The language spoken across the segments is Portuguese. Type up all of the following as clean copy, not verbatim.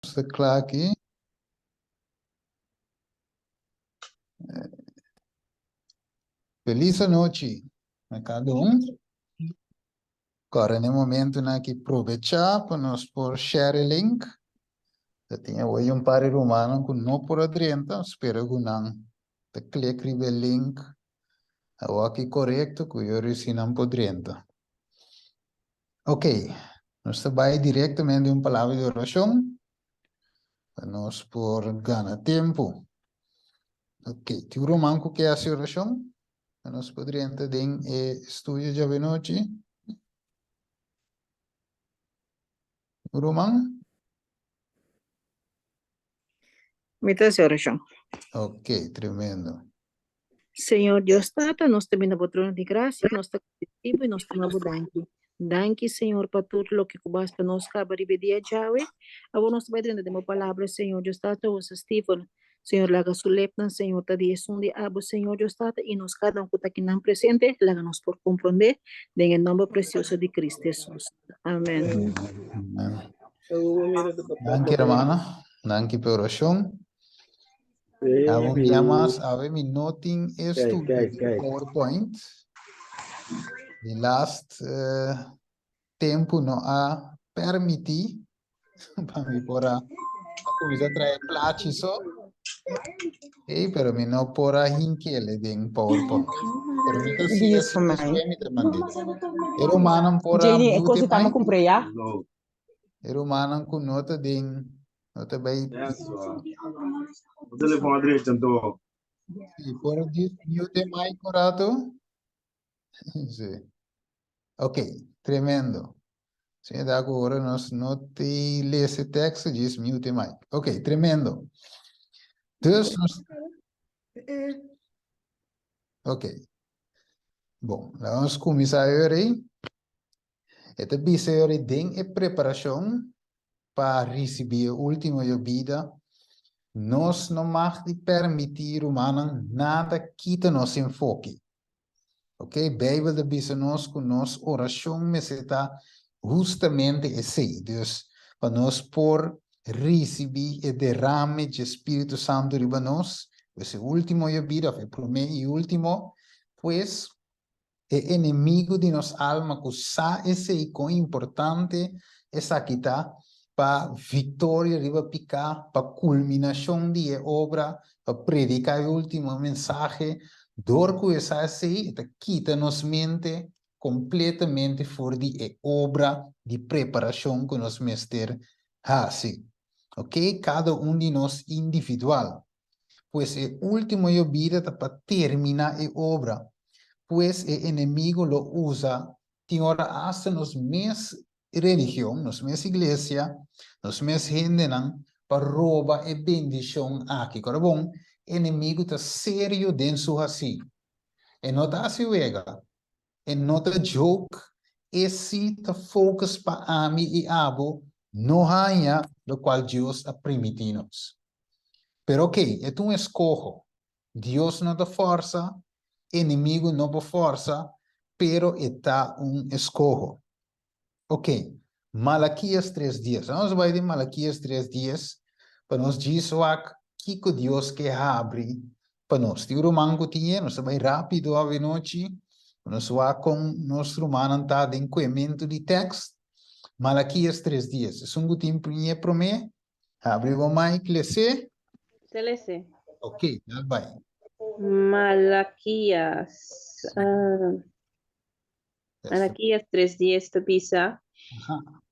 Está claro aqui. Feliz noite a cada um. Agora, no momento, nós aqui aproveitar para nós por share o link. Eu tinha hoje par de romano que não por adrenta, espero que não. Te clique no link. O aqui correto, que eu recebi não por adrenta. Ok. Nós vai diretamente uma palavra de oração. Para nós por ganhar tempo. Ok. Tu romano que é a oração? Nós poderíamos ter estúdio de noite. Roman? Mientras oración. Ok, tremendo. Senhor Deus Tata, nós também na trono de graça, nós estamos contigo e nós estamos danke. Danke, Senhor, para tudo o que cubas para nós acaba de pedir a Yahweh. Agora nós vai dentro de uma palavra, Senhor Deus Tata, o Stephen, Senhor, laga su lepna, Senhor, ta de de abo, Senhor Deus Tata, e nós cada que está aqui não presente, laga nos por compreender, em nome precioso de Cristo Jesus. Amém. Amen. Danke, hermana. Danke por oração. Vamos llamas a ver mi noting estudio PowerPoint. The last tempo não ha permitido para mim para começar a trazer plachi só. Pero mi não pora hinquele em PowerPoint. Pero mi tá sim assim nos me te mandei. Era humano pora Jenny, beauty cosa stiamo mai. comprando ya? Era humano com nota de nota bem. O telefone direito então. E por beauty mai correto. Sim. Ok, tremendo. Sim, da agora nós não te lê esse texto, diz mute mic. Ok, tremendo. Deus nos... Ok. Bom, vamos começar aí. Esta bisera tem a preparação para receber a última vida. Nós não mais permitir humana nada quita nosso enfoque. Ok? Bíblia da bisa nós com nossa oração me está justamente assim. Deus, para nós por receber o derrame de Espírito Santo riba nós, esse último vida, o primeiro e último, pues, o inimigo de nossa alma, que sabe esse com importante, essa aqui tá, para vitória riba picar, para culminação de obra, para predicar o último mensagem, Dorco essa assim, quita nos mente completamente fora de obra de preparação que nos mestre faz. Ok? Cada de nós individual. Pois o último eu vida para terminar a obra. Pois o inimigo lo usa, tem hora hasta nos mes religião, nos mes igreja, nos mes gente para roubar a bendição aqui. Agora, bom, inimigo está sério dentro assim. E não está assim, e não está joke, e se está focus para ami e abo, não há do qual Deus a permitido-nos. Pero ok, é um escojo. Deus não dá força, inimigo não dá força, pero está escojo. Ok, Malaquias 3 dias. Vamos vai de Malaquias 3 dias, para nos dizer que Deus quer abrir para nós. O romano tinha, nós vai rápido a noite, nós vai com nosso romano tá de incremento de texto. Malaquias 3 dias. É um tempo para mim. Abre o mic, lê. CLC. Ok, vai. Malaquías. Malaquías 3:10 te pisa. Ajá.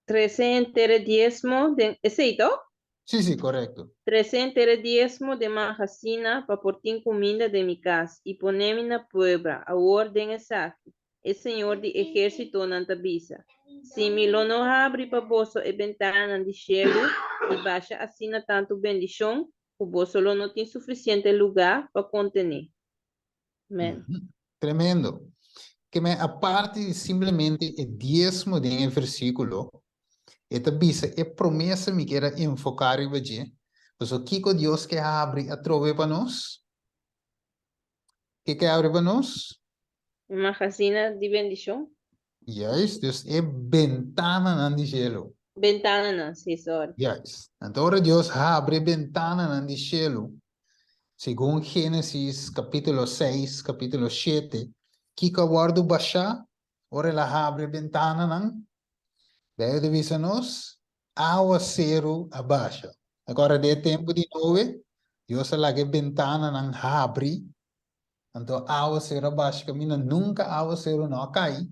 13 entere diezmo de... ¿Ese Sí, correcto. 13 entere diezmo de majacina para portin comida de mi casa y ponerme na puebla a orden exacto. El Señor de ejército nanta bisa. Si mi lo no abre para vos e ventana de cielo y vaya así na tanto bendición, o vos solo no tiene suficiente lugar para contener. Amén. Tremendo. Que me aparte de simplesmente o diezmo de versículo, esta bisa é promessa me quer enfocar em você. Mas o que Deus quer abrir a trove para nós? O que quer abrir para nós? Majacina de bendición. Yes, Deus é ventana no cielo. Ventana na, sim, sorry. Yes. Então, ora Deus abre ventana no cielo. Segundo Gênesis capítulo 6, capítulo 7, que guarda baixa, ora ela abre ventana não, daí divisa nos, aguacero abaixo. Agora, de tempo de novo, Deus lá que ventana não abre, então aguacero abaixo, caminha nunca aguacero não cai,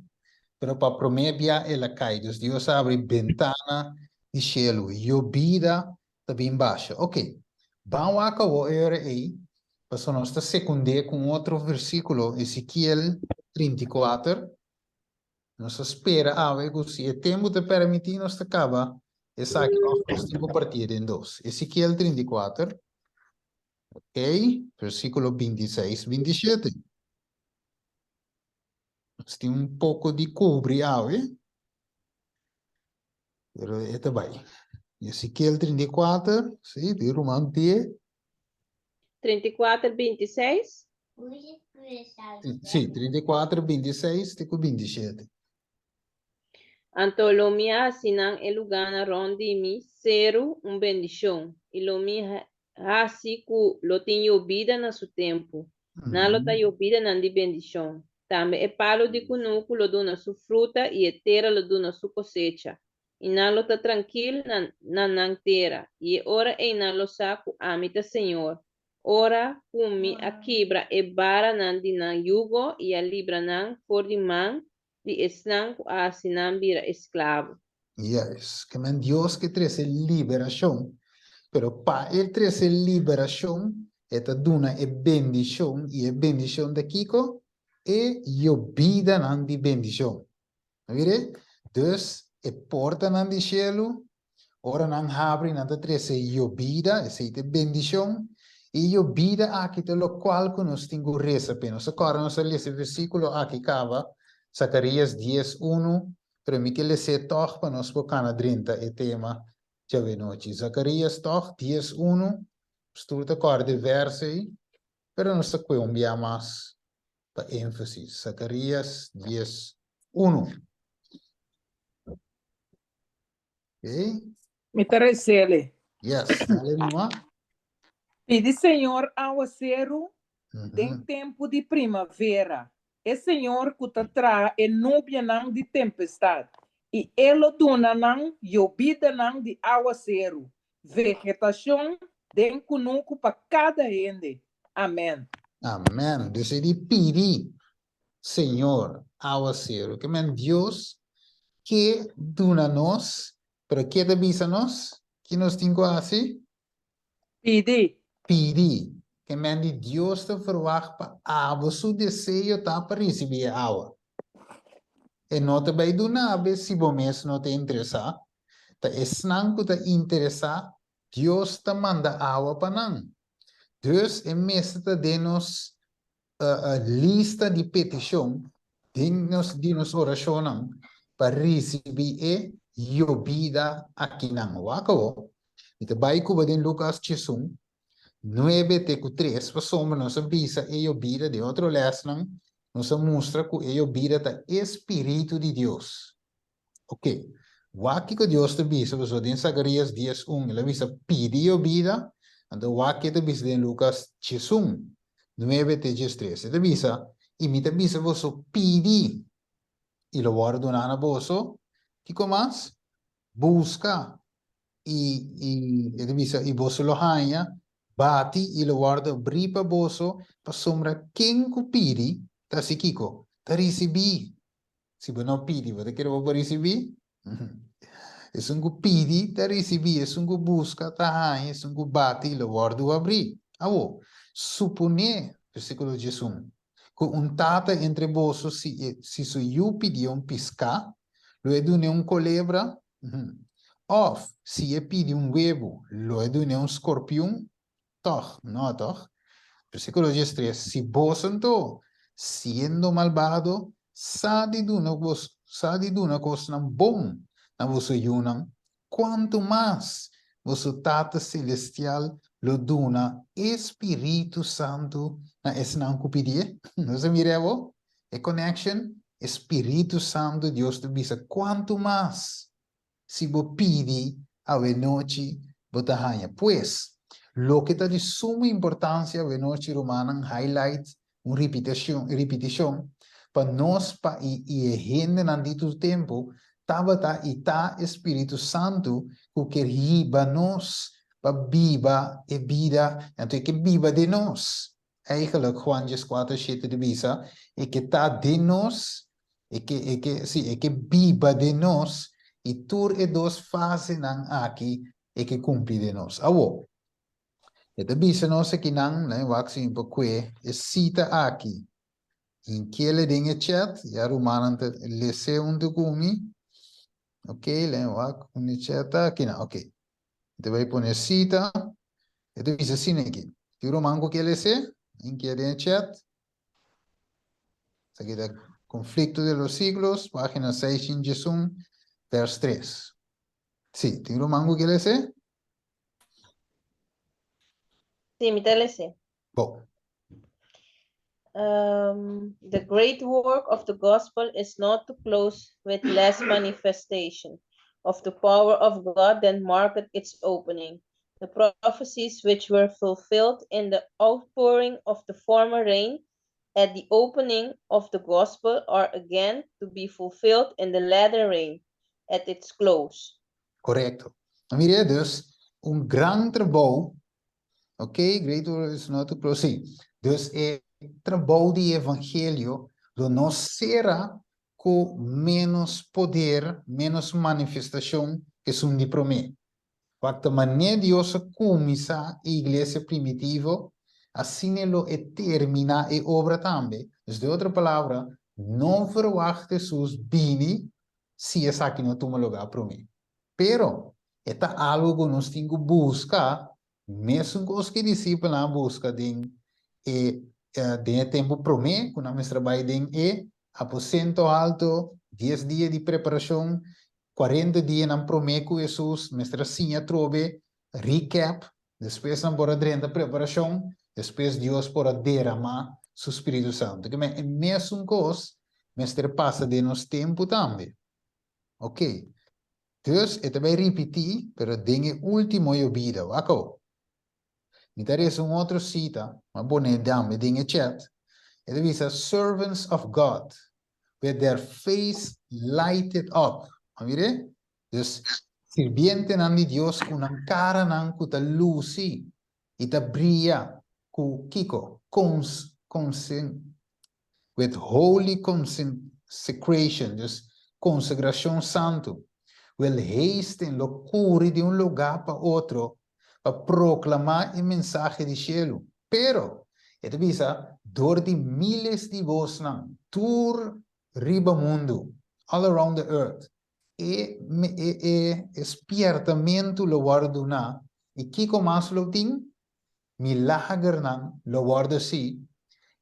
pero para promedia ela cai. Deus abre ventana de cielo, llovida também baixa. Ok, vamos acabar aí. Passou nós secundar com outro versículo, Ezequiel 34. Nós espera a ver se o tempo te permitir, nós acaba. Essa aqui nós temos partido em dois. Ezequiel 34, ok? Versículo 26, 27. Nós temos pouco de cobre, pero este vai. Ezequiel 34, sim, de Romano 10. 34, 26. Sim, 34, 26, tipo 27. Anto lo mi hasinan el lugar rondi mi seru bendición. Y lo mi hasi ku lo tinha vida na su tempo. Na lo ta vida na di bendición. Tambe e palo di kunuku lo dona su fruta y etera lo dona su cosecha. Y na lo ta tranquil na nantera. Y ora e na lo saku amita Señor. Ora kumi akibra e bara nandi na yugo y a libra nan for di man de escravo a sinambira esclavo. Yes, que man Dios que trae liberación, pero para él trae liberación, esta duna é bendición, y es bendición de Kiko, e vida nan di bendición. ¿Vire? Dus, e porta nan di cielo, ora nan abre nan te trae vida, es esta bendición, e vida aqui te lo qual que nos tengo reza apenas. Agora nós lemos esse versículo aqui cava, Zacarias 10:1, pero mi que le sé toch para nos bocana drinta e tema já ve noite. Zacarias toch 10:1, estou te acorda de verso aí, pero não se quer mais para ênfase. Zacarias 10:1. Ok? Me tercele. Yes, aleluia. Pedi Senhor aguaceiro em tempo de primavera. E Senhor que te traz e núbia não de tempestade. E ele dona não llovida não de aguaceiro. Vegetação de cunuco para cada gente. Amém. Amém. Dus ele pedi, Senhor, aguaceiro, que men Deus que duna nós, pero que te avisa nós, que nos tengo assim, Pedi. pedi, que men de Deus te verwacht para água, seu desejo tá para receber água. E não te vai donar, se você não te interessa, tá esnan que te interessa, Deus te manda água para nós. Dus, em vez de nos lista de petição, de nos oração, para receber vida aqui na Wakawo. Então, vai cuba em Lucas 9:3, para sombra nossa visa vida de outro lesson, nos mostra que vida é Espírito de Deus. Ok. Waki que Deus te visa, você em Zacarias 10:1, ele visa pedir vida, então waki te visa em Lucas 9:3. Te visa, e me te visa você pedir, e lo guardo na bolso, que comas busca e visa e bolso lo hanya, bati e lo guardo bripa bolso, para sombra quem que pedi, tá se kiko, tá recebi. Se você não pedi, você quer receber? É um pedi, tá recebi, é um busca, tá hanya, é um bati, lo guardo abrir. Awo, supone, versículo 11, que tata entre bolsos, se eu pedir piscar, lo edune culebra, of, se eu pedir huevo, lo edune escorpião, toch, não toch? Versículo 13, se bosanto, sendo malvado, sa di duna cosa bom na vosso yunang, quanto mais vosso Tata Celestial lo duna Espírito Santo na esnang kupidia. Não se mirevo? E connection, Espírito Santo, Deus te visa, quanto mais si bo pidi a noche botahanha. Pues, lo que está de suma importancia a noche romana, highlight, una repetición, para nós, e gente nandito tempo, tabata e ta Espírito Santo, que quer riba nós, para viva e vida, então que viva de nós. Eigenlijk Juan 4:7 de bisa, e que tá de nós, e que viva de nós, e tur e dos fases nan aqui, e que cumpre de nós. Awo. Ito bisa nós aqui nan, waxing pa kwe, e cita aqui. In kele dinge chat, ya rumanan te lese kumi. Ok, wak uni chat aqui na, ok. Ito vai poner cita. Ito bisa sine aqui. Ti romango que lese, in kele chat. Aquí está Conflicto de los Siglos, página 6 en Jesús, vers 3. Sí, ¿tiene mango que leer? Sí, mi TLC. Bo. The great work of the gospel is not to close with less manifestation of the power of God than marked its opening. The prophecies which were fulfilled in the outpouring of the former rain at the opening of the gospel are again to be fulfilled in the latter rain at its close. Correcto. Mire, dus, gran trabalho, ok? Great work is not to close. Sí. Dus, trabalho de evangelho, lo não será com menos poder, menos manifestação que são de promessa. Quanto maneira Deus começa a igreja primitiva, assim ele termina a obra também. Dus de outra palavra, não verwacht Jesus bini se essa aqui não toma lugar para mim. Pero, é algo que nós temos que buscar, mesmo que os discípulos não buscam de tempo para mim, quando nós trabalhamos em aposento alto, 10 dias de preparação, 40 dias na promessa com Jesus, mestre Sinha trobe, recap, depois na bora da preparação, depois Deus para derramar seu Espírito Santo. Que é mesmo coisa, mestre passa de nosso tempo também. Ok? Dus, eu também repeti, pero dengue último eu vida, wako? Me interessa outra cita, mas boné dame, dengue chat. Ele diz, servants of God, with their face lighted up. Amire? Dus, sirviente nan di Dios con una cara nan kuta luci, ita brilla, ku kiko, with holy consecration, dus consagração santo. Will haste en locura de un lugar para otro para proclamar el mensaje de cielo. Pero, esto visa, door de miles de voces, tour riba mundo, all around the earth. Espiertamento lo guardo na, y kiko más lo ting, milagre nan lo guardo si,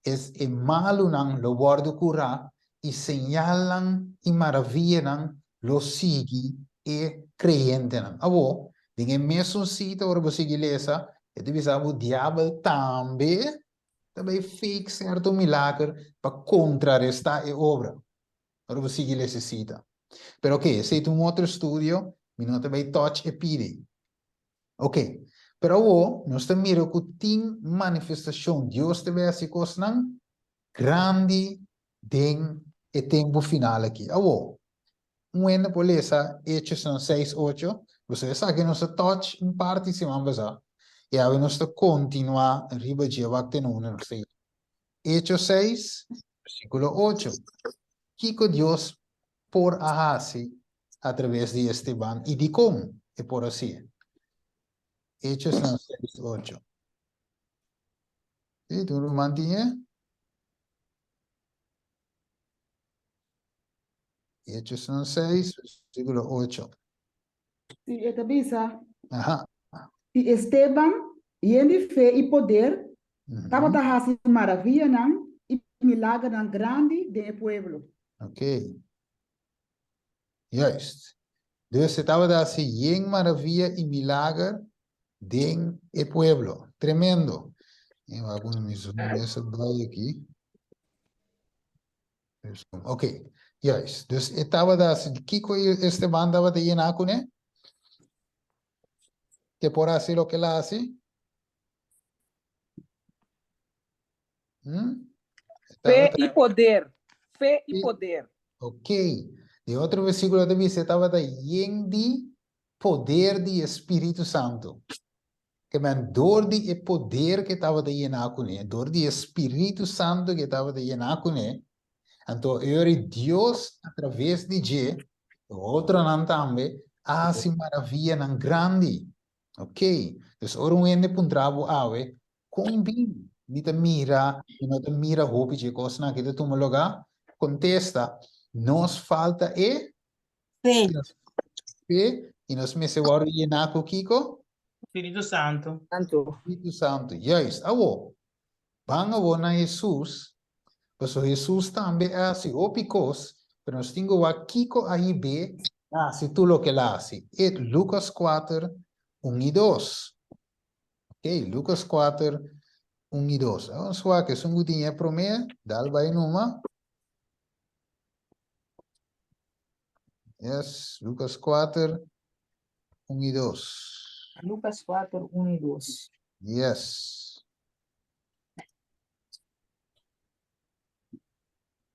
es el malo nan lo guardo cura, y señalan y maravillan lo sigue e creyente nan. Abo, dinge mesmo sita ora você igreja, e deve saber o diabo também fez certo milagre para contrarrestar a obra. Ora você igreja cita. Pero ok, se tu outro estudio, mi não também touch e pide. Ok, pero o, nós também mira que tem manifestação Deus também assim coisa nan grande den e tempo final aqui. Abo, Bueno, por esa, Hechos 6:8, você sabe que nós touch em parte se vamos a e aí nós continuar riba de wakte no não sei. Hechos 6, versículo 8. Que Deus por ahasi através de Esteban e de como e por assim. Hechos 6:8. E tu lo mantém? Hechos 6, versículo 8. Sí, esta bisa. Ajá. Y Esteban, lleno de fe y poder, estaba haciendo maravilla y milagro grande del pueblo. Ok. Juist. Dus se estava a hacer en maravilla y milagre en el pueblo. Tremendo. Eu vou me zoom essa daí aqui. Ok. Juist. Dus estaba da Kiko y Esteban estaba de yenakune. Que por hacer lo que la hace. Fé y poder. Fé y Sí. poder. Ok. De otro versículo de dice estaba de yendi poder de Espíritu Santo. Que men door die poder que estaba de yenakune, door die Espíritu Santo que estaba de yenakune, então eu Deus através de je, outra não também, hace maravilha nan grande, ok? Dus ora um ende puntravo awe, combine, nita mira, nita mira hope je coisa na que tu toma lugar, contesta, nos falta Fé. fé, e nos me se guarda yenako kiko, Spirito Santo. Santo. Espírito Santo, yes, awo, banga wo na Jesus, pues Jesús también hace opicos, pero nos tengo aquí ahí ve, hace tú lo que la hace. Et Lucas 4, 1 y 2. Ok, Lucas 4, 1 y 2. Vamos a ver que es un gutinha promedio, dal vai numa. Yes, Lucas 4, 1 y 2. Lucas 4, 1 y 2. Yes.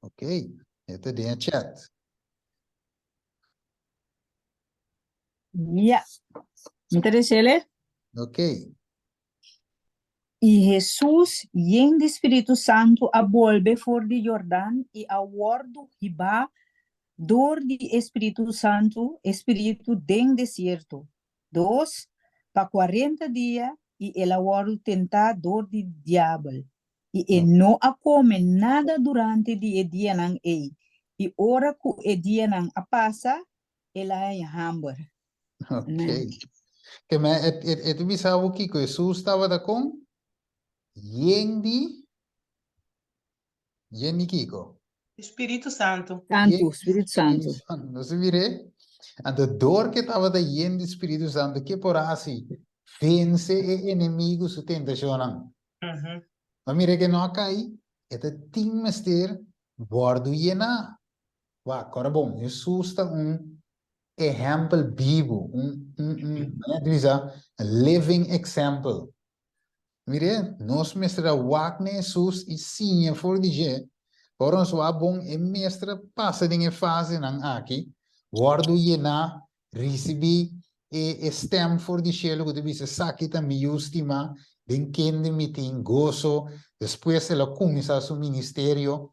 Ok, este de en chat. Ya. Interessele. Ok, E Jesus, lleno de Espírito Santo, abolbe for de Jordán e awardo hiba dor de Espírito Santo, Espírito den desierto. 2, pa 40 dias e el awardo tentar dor de diabo. E não a come nada durante de dia nang e. E ora ku e dia nang a passa, ela é hamburg. ok. Que me, bisavo que Jesús estaba de con Yendi Kiko. Spirito Santo. Santo, Espírito Santo. Não se vire. A dor que estava da Yendi Espírito Santo, que por assim, vence o inimigo su tentação. Mas mire que não cai, é tem mister, bordo yena. Vá, agora bom, Jesus está exemplo vivo, living example. Mire, nós mestra wakne Jesus e sim for dizer, por ons wa bom e mestra passa de fase nang aqui, guardo yena, recebi e stem for di cielo que deve sakita mi ustima, den kende meeting gozo, depois ela começa seu ministério,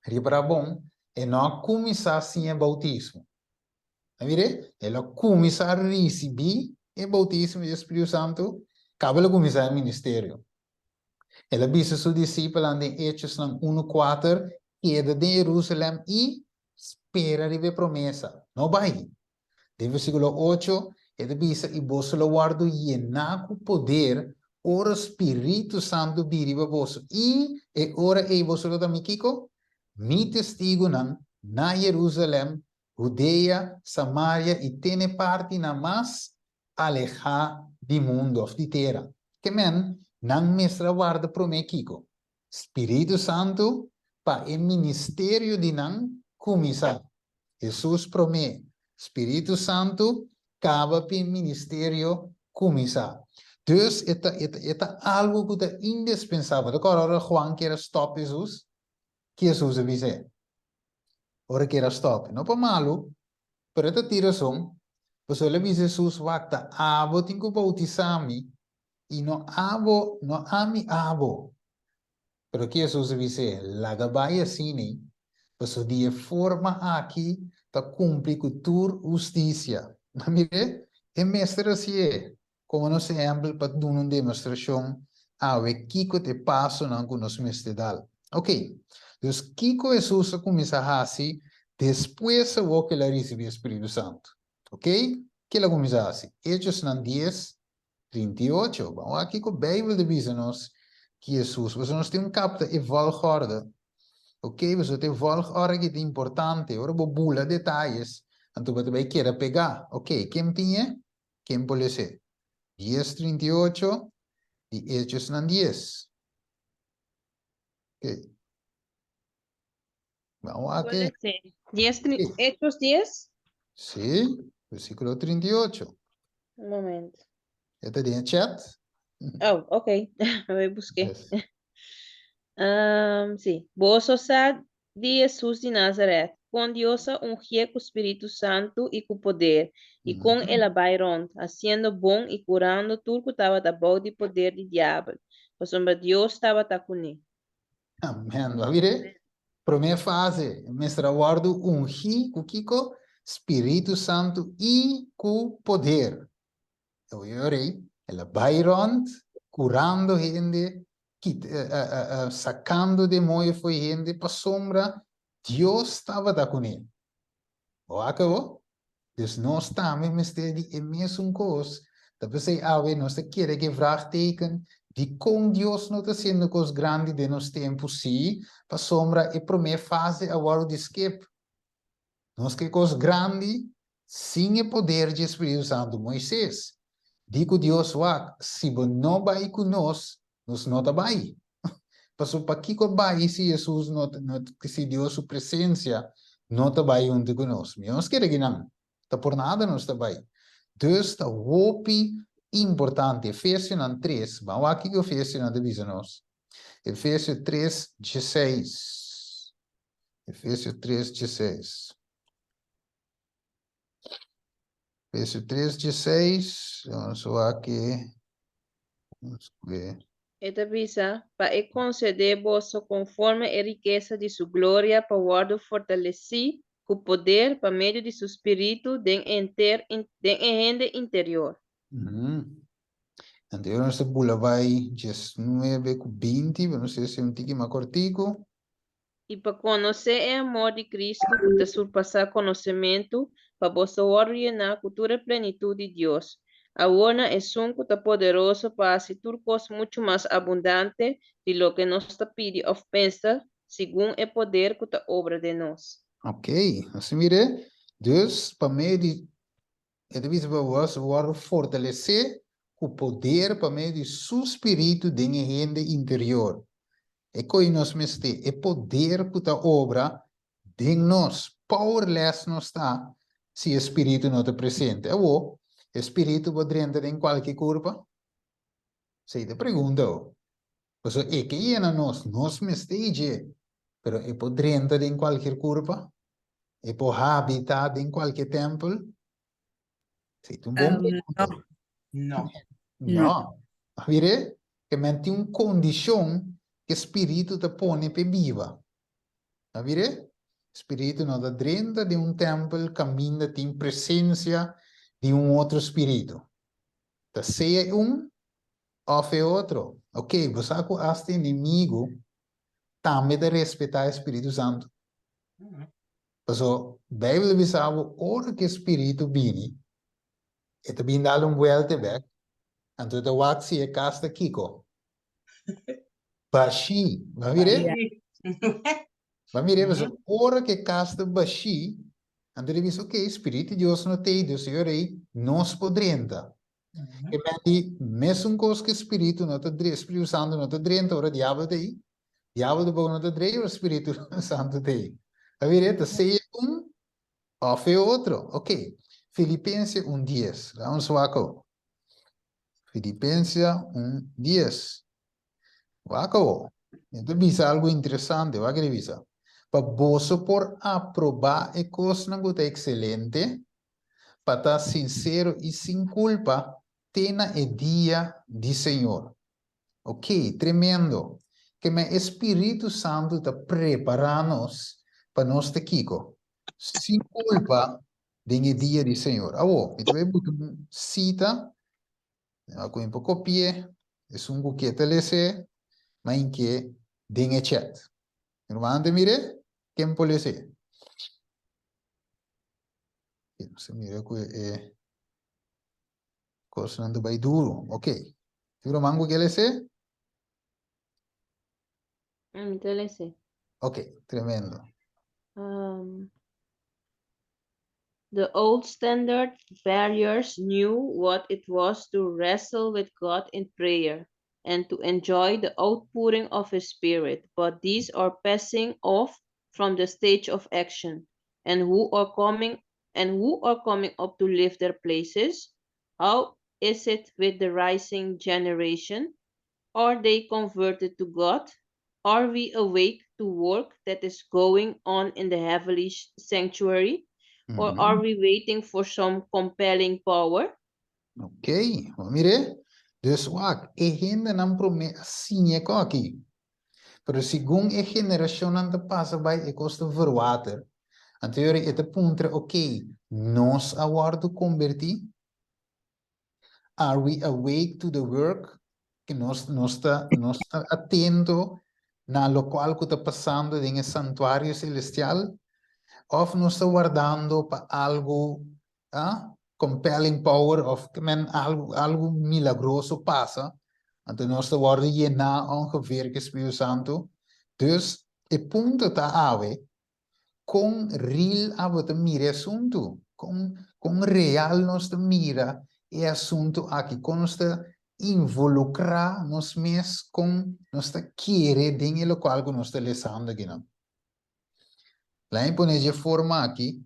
ribra bom, e não começa assim o bautismo. Mire, ela começa a receber o bautismo do Espírito Santo, acaba começar o ministério. Ela disse a seus discípulos em Hechos 1:4, queda de Jerusalém e espera de ver promessa. Não vai. De versículo 8, ela disse, e vos lo guardo llenar com poder, ora Espírito Santo viriba vos. E ora e vos lo também, Kiko, mi testigo na Jerusalém, Judeia, Samaria, e tene parte na mais alejar do mundo, de terra. Que men, nang mestra guarda prome Kiko. Espírito Santo, pa o ministério de nang começar. Jesus promete. Espírito Santo, acaba para o ministério começar. Dus, é algo que é indispensável. Agora, Juan quer stop Jesus. Que Jesus avisa. Ora quer stop. Não para malo, pero é tiração. Pois ele avisa Jesus, wakta, abo tenho bautizar-me, e não ami abo. Pero que Jesus avisa, lagabay assim, pois o dia forma aqui, para cumprir com tua justiça. Mire, é mestre assim, como nos exemplo para dar uma demonstração, Kiko te passo não com nos mestre dal. Ok, então Kiko Jesus começa a assim, depois o que ele recebe o Espírito Santo. Ok? Que ele começa a assim? Hechos 10:38. Vamos aqui com a Bíblia diz-nos que Jesus, você nós temos capta e volgorde. Ok, você tem volgorde que é importante. Agora vou bula detalhes. Então você vai querer pegar. Ok, quem tinha? Quem pode ser? 10:38 e Hechos 10. Ok. Vamos a Puede que, ser. sí, Hechos 10. sí, versículo 38. Un momento. ¿Ya te di en chat? Oh, ok. A ver, busqué. Yes. Sí. Vos osad de Jesús de Nazaret, con Dios ungió con Espíritu Santo y con poder, y con el abairón, haciendo bon y curando todo que estaba debajo de poder del diablo. Pues hombre, Dios estaba con él. Amém. Vai ver? Primeira fase, mestre guardo ungir com Kiko, Espírito Santo e com poder. Eu orei, ela Byron, curando gente, sacando demônio foi gente para sombra, Deus estava da com ele. O acabou? Deus não está, mas é mesmo coisa. Talvez sei, nós queremos que vraagteken, de com Deus não está sendo coisa grande de nos tempos, sim, para sombra e primeira fase agora de skip. Nós que coisa grande, sim o poder de Espírito Santo Moisés. Digo Deus, se você não vai conosco, nós não vai. Passou para que vai se Jesus não, se Deus sua presença não vai junto conosco. Nós queremos que não. Tá por nada não está vai. Dus está hopi importante. Efésios 3. Vamos aqui que Efésios avisa nós. Efésios 3, 16. Efésios 3, 16. Efésios 3, 16. Vamos aqui. Vamos ver. Esta visa para conceder vos conforme a riqueza de su gloria para guardo fortalecer con poder para medio de su espíritu de gente interior. Anterior nós bula vai 19 com 20, não sei se é um tique mais cortico. Y para conocer el amor de Cristo, que te surpasa conocimiento, para vos llenar cultura plenitud de Dios. Ahora es un que está poderoso para hacer cosas mucho más abundante de lo que nos pide o pensa, según el poder que está obra de nos. Ok, assim mire, dus para meio de você vai fortalecer o poder para meio de seu espírito de gente interior. E que nós meste, é poder que está obra de nós, powerless não está, se o espírito não está presente. O espírito pode entrar em qualquer corpo? Você te pergunta, pues é que é na nós meste, pero é pode entrar em qualquer corpo? É pode habitar em qualquer templo? Sei, um bom pergunta. No. Não. Vire que mantém uma condição que o espírito te põe para viva. Vire? Espírito não está dentro de um templo, caminha, tem presença de outro espírito. Então, seja ou é outro. Ok, você acha inimigo, também de respeitar o Espírito Santo. Porque a Bíblia diz que hora que o Espírito vem, ele vem dar volta back, então o waxi é casta Kiko. Bashi, vai ver? Vai ver, mas a hora que casta Bashi, então ele diz, ok, Espírito de Deus não tem, Deus Senhor aí, nós podemos. E mesmo coisa que o Espírito não está dentro, o Espírito Santo não está dentro, ora o diabo tem, diabo do bom não está dentro, o Espírito Santo tem. Vai ver, seja ou é outro. Ok. Filipenses 1:10. Vamos lá. Filipenses 1:10. Waco. Então, diz algo interessante. Vai que diz. Para você por aprovar a coisa que é excelente, para estar sincero e sem culpa, tenha o dia do Senhor. Ok, tremendo. Que o Espírito Santo está preparando-nos para nós ter Kiko. Sem culpa, den o dia do Senhor. Então eu cita, eu um pouco copie, é um que te lese, mas em que den o chat. Irmão, mire, quem pode ser? Você mira que é coisa não vai duro, ok. Irmão, que lese? Ok, tremendo. The old standard bearers knew what it was to wrestle with God in prayer and to enjoy the outpouring of His Spirit, but these are passing off from the stage of action, and who are coming up to leave their places? How is it with the rising generation? Are they converted to God? Are we awake to work that is going on in the heavenly sanctuary? Or are we waiting for some compelling power? Ok, mire. Dus wat, gente não promete assim é aqui. Pero segundo a geração anda passa by, custa verwater. Anterior é ponto, ok, nós agora converti. Are we awake to the work? Que nós está atento na lo qual que está passando em santuário celestial? Of nós está guardando para algo, compelling power, of algo milagroso passa? Então nós está guardando llenar ongeveer que Espírito Santo. Dus, o ponto está aí, com real abota mira assunto, com real nós mira e assunto aqui, com nós involucrar nós mesmos com nós querer dinheiro o qual nós lesando aqui não. Lá em de forma aqui,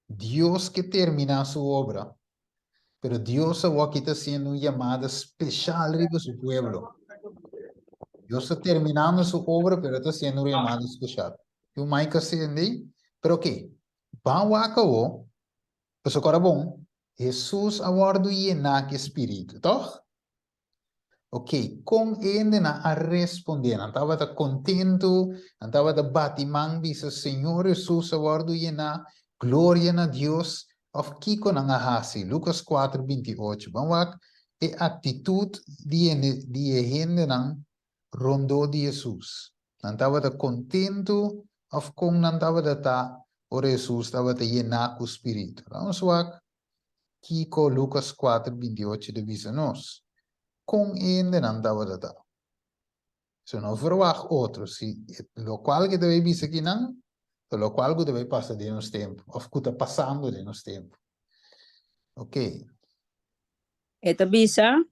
Deus que termina a sua obra, pero Deus aqui está sendo chamada especial para o seu povo. Deus está terminando a sua obra, pero está sendo chamada especial. E o mais que se entende, pero ok, vamos acabou, mas agora bom, Jesus agora llena que espírito, toch? Ok, com ele a responder, estava contento, estava batimang bisa Senhor Jesus agora llena, glória a Deus, of kiko na hasi, Lucas 4:28, vamos e atitude de gente nang rondo de Jesus. Estava contento, of com estava o Jesus estava llena com o espírito. Vamos ver kiko Lucas 4:28 de bisa nós. Com ele não estava de tal. Se não verwacht outro, se lo qual que deve vir aqui não, lo qual que deve passar de nos tempo, ou que está passando de nos tempo. Ok. Eta bisa,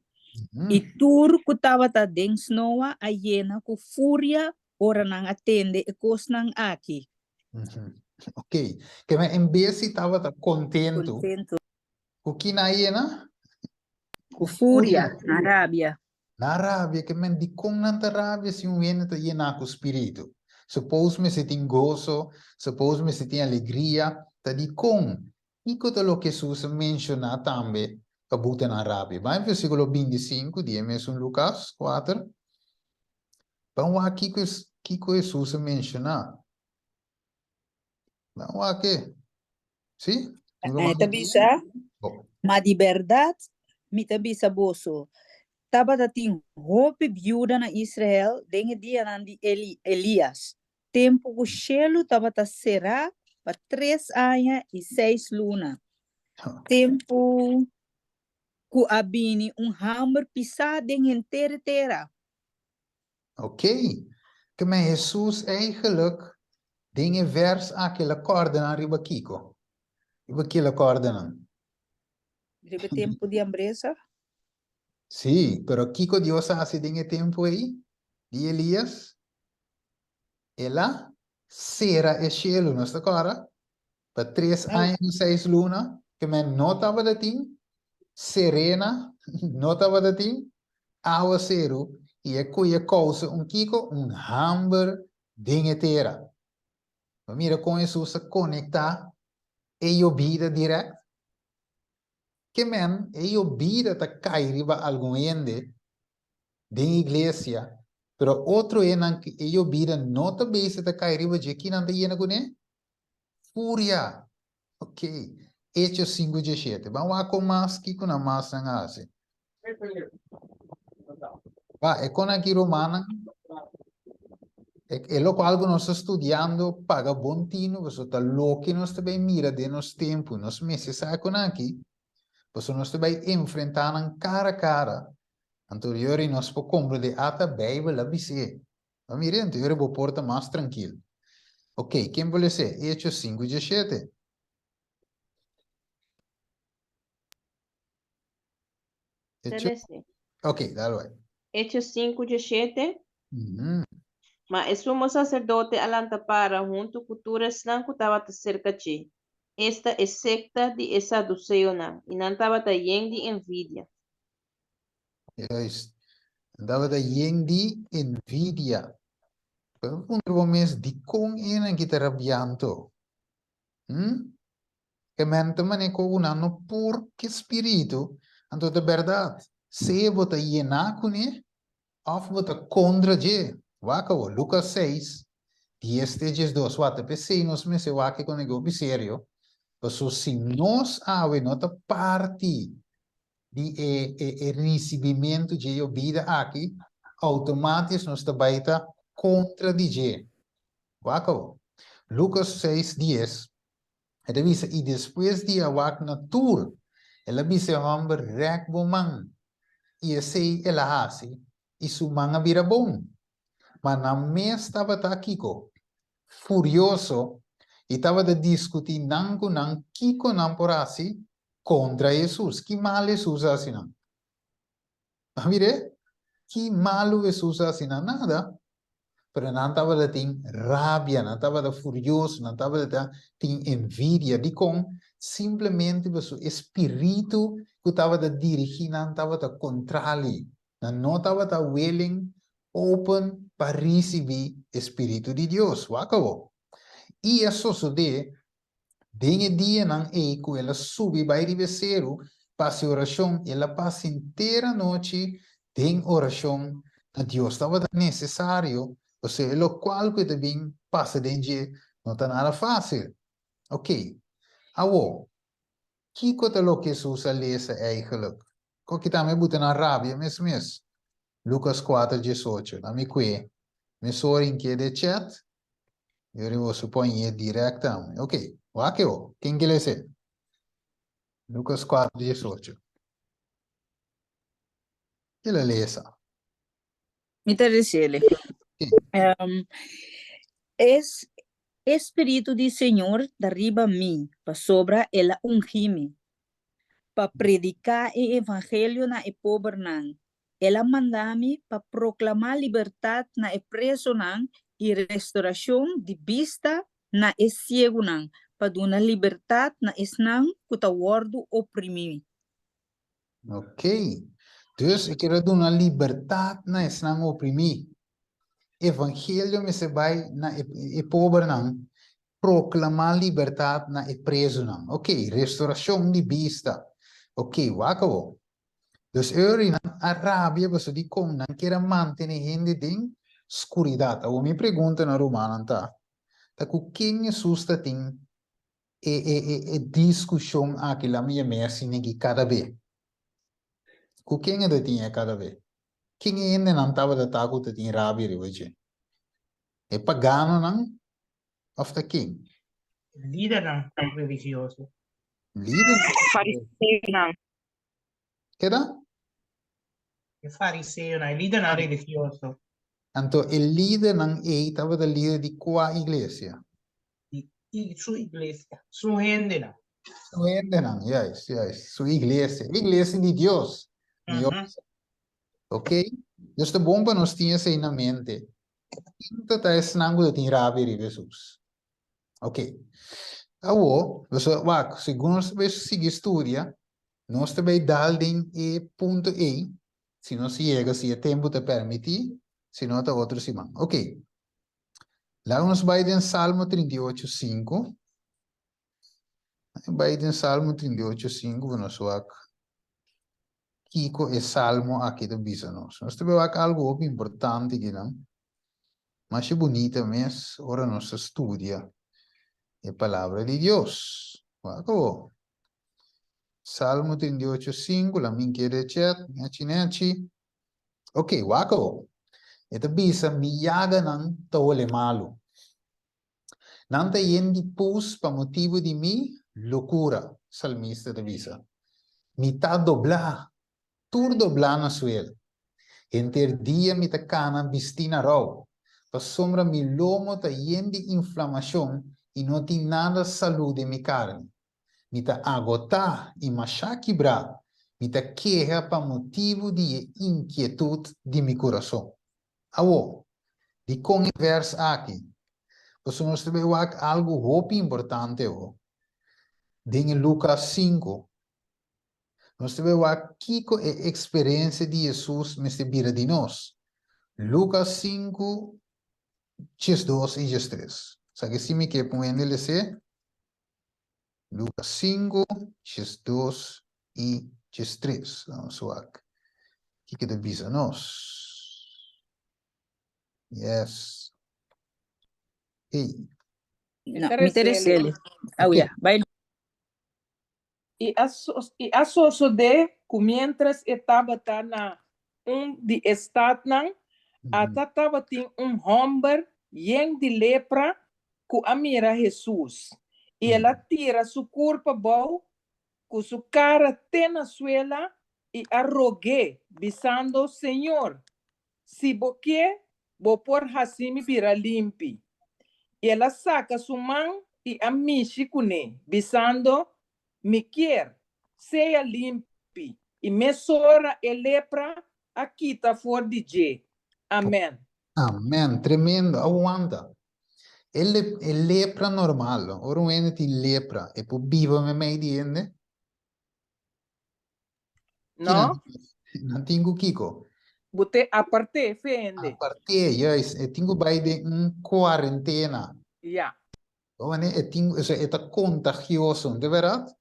itur ku tava ta deng snowa ayena ku furia ora nang atende e kos nang aki. Ok. Que me em vez de estava contento. O que na hiena? Ku furia, na rabia. Na rabia, que me di com nanta rabia se um hiena está hiena com o espírito. Suppose me se tem gozo, suppose me se tem alegria, tá di com. E que lo que Jesus menciona também, kabuta na rabia. Vai versículo 25, de mesmo Lucas 4. Vamos aqui que Jesus menciona. Vamos aqui. Sim? Eta bisa, ma di verdad, mi ta bisa boso. Taba dating hope viuda na Israel, dengue dia nandi Elias. Tempo ku shelo taba ta será pa 3 anos e 6 luna. Tempo ku abini hammer pisar dengue terra. Ok. Que me Jesus eigenlijk dingen vers aquele corda na riba kiko. Riba aquele corda não. Riba tempo de ambresa? Sí, pero kiko Dios hace dinge tempo aí, de Elias. Ela será e cielo, não está agora? Para 3 anos e 6 luna, que me notava de tim, serena, notava de tim, água zero, e é cuia causa kiko, hamburger, dinge terra. Mira com isso se conectar e a vida direta. Que men, e a vida tá cair para algum ende da igreja, pero outro ena que e a vida não tá bem se tá cair para de que não tá indo com né? Fúria. Ok. Hechos 5:17. Vamos lá com mais que com a massa na assim. Va, é com aqui romana. É lo qual nós estamos estudando paga bom tino, você está louco, nós também mira de nos tempo, nos meses, sabe com aqui? Você nós também enfrentando cara a cara. Anterior nós podemos compreender até a Bíblia, a BC. A mira, anterior vou porta mais tranquilo. Ok, quem vai ser? Hechos 5:17. Ok, dá-lo aí. Hechos 5:17. Ma el sumo sacerdote alantapara junto culturas nan kutawata cerca che. Esta es secta de esa duceona y nantawata yen de envidia. Juist. Dat we de yen die envidia. Pero un mes di con en kita rabianto. Que mente mane ko unano por que espírito. Anto de verdade. Se vota yena kune, of vota contra je. Waka o Lucas 6, 10-2. Wata pensei nos me se wake con ego biserio. Pero se nós ave nota parte de recebimento de vida aqui, automático nós também está contra de Waka. Lucas 6, 10. Ele diz, e depois de awak natur, ela diz, homem rek bomang, e esse ela hasi, e su manga vira bom. Mas na mês estava aqui, furioso, e estava a discutir não com não, Kiko não por assim, contra Jesus. Que mal Jesus assim não? Mire, que malo Jesus assim não? Nada. Pero não estava a ter rabia, não estava a furioso, não estava a ter envidia, de com simplesmente o seu espírito que estava a dirigir, não estava a controlar, não estava a willing, open para receber o Espírito de Deus. Acabou. E isso sucede, dengue dia não é que ela sube, vai receber, passa oração, ela passa inteira noite, tem oração, a Deus estava necessário. Ou seja, lo qual que também passa dentro não está nada fácil. Ok. Awo, que coisa lo que Jesus lesa eigenlijk? O que também bota na rabia, mesmo. Lucas 4:18. Na me que, me sorry que de chat, eu vou supor direto. Ok. O que o? Quem que lê? Lucas 4:18. Que ele lesa? Me interessa. Es Espíritu de Señor derriba mí, para sobra ela ungime, para predicar el evangelio na e pobre nan. Ela mandame para proclamar libertad na e preso nan y restauración de vista na e ciego nan, para dar libertad na esnan kuta wordo oprimido. Ok. Dus ik quero dar uma liberdade na esnan oprimido. Evangelho me se vai na e pobre não proclamar liberdade na e preso não. Ok, restauração de vista. Ok, wakabo. Dus eu na Arábia você de como não quer manter gente em escuridão. Eu me pergunto na romana tá. Tá com quem Jesus tem discussão aqui lá minha mesa que cada vez. Com quem é tinha cada vez? Quem ainda não estava da taco da tinha Arábia hoje? É pagano não? Of the king. Líder ng religioso. Líder? Fariseo nan. Era? Yung fariseo na, líder ng religioso. Então, o líder não estava da líder de qual igreja? Su iglesia, su gente na. Su gente não, yes. Sua igreja. Igreja de Deus. Ok? Então, é bom para nós ter isso na mente. Então, está ensinando de Rabi de Jesus. Ok. Agora, você, segundo você seguir estudia, nós também damos e ponto E, se não se chega, se o tempo te permite, se não, está outro semana. Ok. Lá nós vai em Salmo 38:5. Vai em Salmo 38:5, nós vamos Kiko é Salmo aqui do Bisa nós. Nós também vamos algo importante aqui, não? Mas é bonita mesmo, ora nós estudia a palavra de Deus. Acabou. Salmo 38:5, la minha de chat, nechi. Ok, acabou. Ito bisa miyaga ng tole malo. Nanta yendi pus pa motivo di mi loucura, salmista de bisa. Mita dobla, tur dobla na suel. Enter dia mita cana bistina raw. Pa sombra mi lomo ta yendi inflamação e não tem nada saúde mi carne. Mita agota e macha quebra. Mita queja pa motivo de inquietude de mi coração. Awo, De conversa aqui. Você nós temos algo muito importante. Em Lucas 5. Nós temos aqui a experiência de Jesus nesta vida de nós. Lucas 5, 2 e 3. Sabe se me quer pôr ele ser? Lucas 5, 2 e 3. Vamos lá. O que avisa nós? Yes. Hey. No, mi interessele. Ah, Okay. yeah. Vai. E a soso de, mientras estava na de estado nan, estava tem homem de lepra que amira Jesus. E ela tira sua culpa boa, com sua cara na suela e arrogue, bisando Senhor, se você vou por assim me vira limpi. E ela saca sua mão e amiche com ele, bisando me quer, seja limpi, e me sora e lepra, aqui tá for DJ. Amém. Amém. Tremendo. Aguanta. Ele é lepra normal. Ora um ente lepra. E poi viva me mai di ende. Não? Não tenho Kiko. Bote aparte, fende. A parte, yes. E tenho bai de quarentena. Yeah. E tenho, é contagioso, de verdade?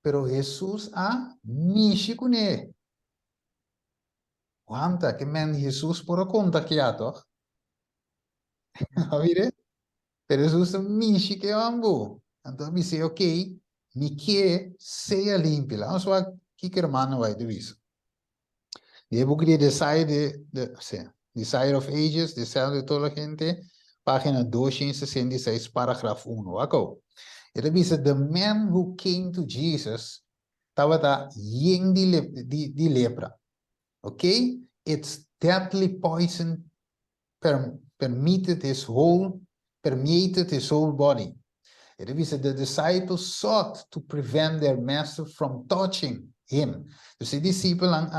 Pero Jesus a mishi com ele. Quanta que men Jesus por contagiado. A ver? Pero Jesus mishi que ambo. Então me diz, ok, me que seja limpo. Vamos lá, que irmão vai de isso. Eu vou querer The Side of Ages, The Side de toda a gente, página 266, parágrafo 1. Acabou. Ele diz, the man who came to Jesus estava yin de lepra. Okay? Its deadly poison permeated his whole body. It means that the disciples sought to prevent their master from touching him. Dus die discipelen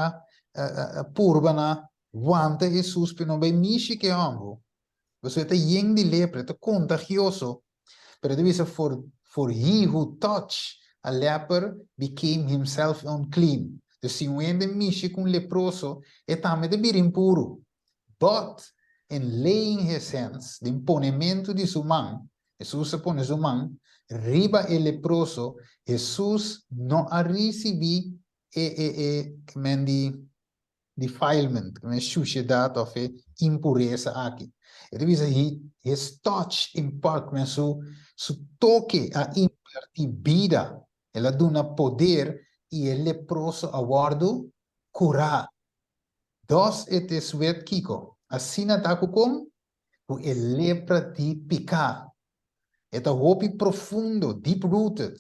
purba wanta Jesus pero bij mishi que ambo. Dus het yin de lepra, het contagioso. Pero it means for he who touched a leper became himself unclean. Dus si wende mishi com leproso, etame de bir impuro. But in laying his hands, de imponimento de sua mão, Jesus se pone sua mão, riba el leproso, Jesus não a recebi defilement, suciedade ou impureza aqui. Ele diz aí, his touch impart, su toque a impartir vida, ela dá poder e el leproso aguardo curar. Dos es wet kiko. Assim ataco com o lepra de picar. É hopi profundo, deep rooted.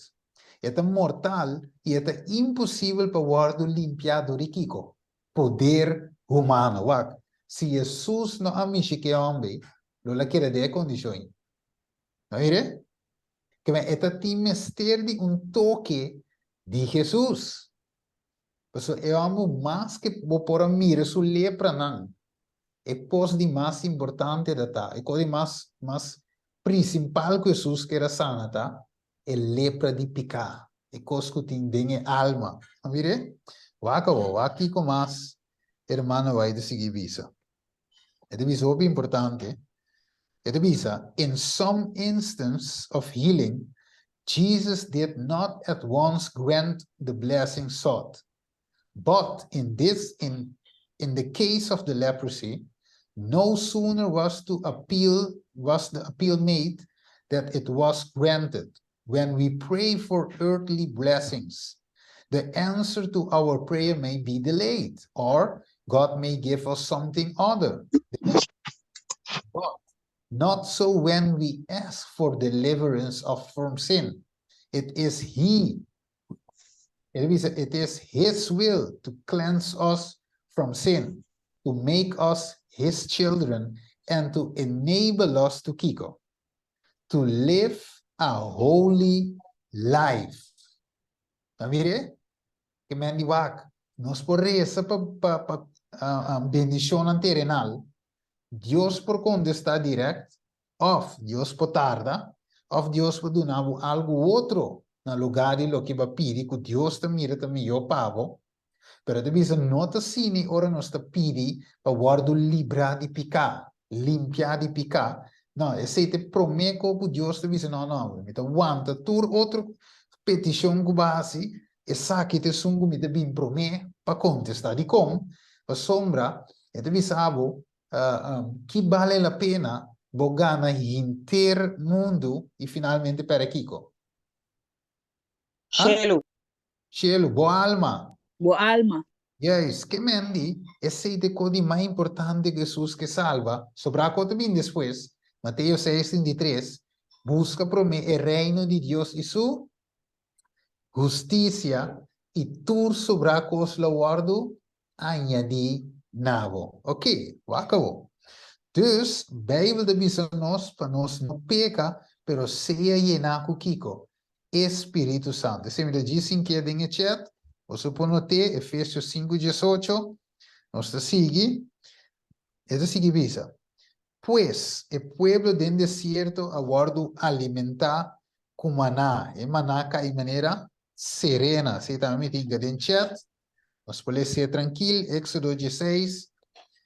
É mortal e é impossível para guardar limpiado de kiko. Poder humano. Wak. Se Jesus não amiche que homem, não la quer de condição. Não é? Que é mistério de toque de Jesus. Então, eu amo mais que vou pôr a mira su lepra não. É pos de mais importante da tá. É coisa mais principal que Jesus quer sana tá. É lepra de picar. É coisa que tem dentro alma. Não vire? Aqui com mais irmão vai de seguir visa. É de visa muito importante. É de visa. In some instance of healing, Jesus did not at once grant the blessing sought. But in the case of the leprosy, no sooner was the appeal made that it was granted. When we pray for earthly blessings, the answer to our prayer may be delayed, or God may give us something other. But not so when we ask for deliverance from sin. It is His will to cleanse us from sin, to make us His children, and to enable us to Kiko, to live a holy life. Mire, que me andiwak, nos por essa bendición terrenal, Deus por contestar direct, of Deus por tarda, of Deus por donar algo outro no lugar de lo que va pedir, que Deus te mira também eu pago, pero te bisa nota sini ora nos te pidi para guardo libra de picar, limpia de picar. Não, esse te prometo que Deus te bisa não, me te aguanta tur outro petição que base, essa que te sungo me te bim promet para contestar de com, para sombra, e te bisa abo, que vale a pena bogana inter mundo e finalmente para Kiko. Cielo, Cielo, boa alma. Boa alma. Yes, que mendi, esse é o código mais importante de Jesus que salva. Sobre a conta bem depois, Mateus 6:33, busca por mim o reino de Deus e sua justiça, e tu sobre a coisa la guardo, añadi nabo. Ok, acabou. Dus, Bijbel de bisa nós, para nós não peca, pero seja llena com Kiko. Espírito Santo. Se me dizem que é em chat, você pode notar, Efésios 5:18, nós sigue, isso sigue bisa. Pues, el pueblo del desierto aguardo alimentar con maná. E maná cae manera serena. Se também tem em chat, nós podemos ser tranquilo, Éxodo 16,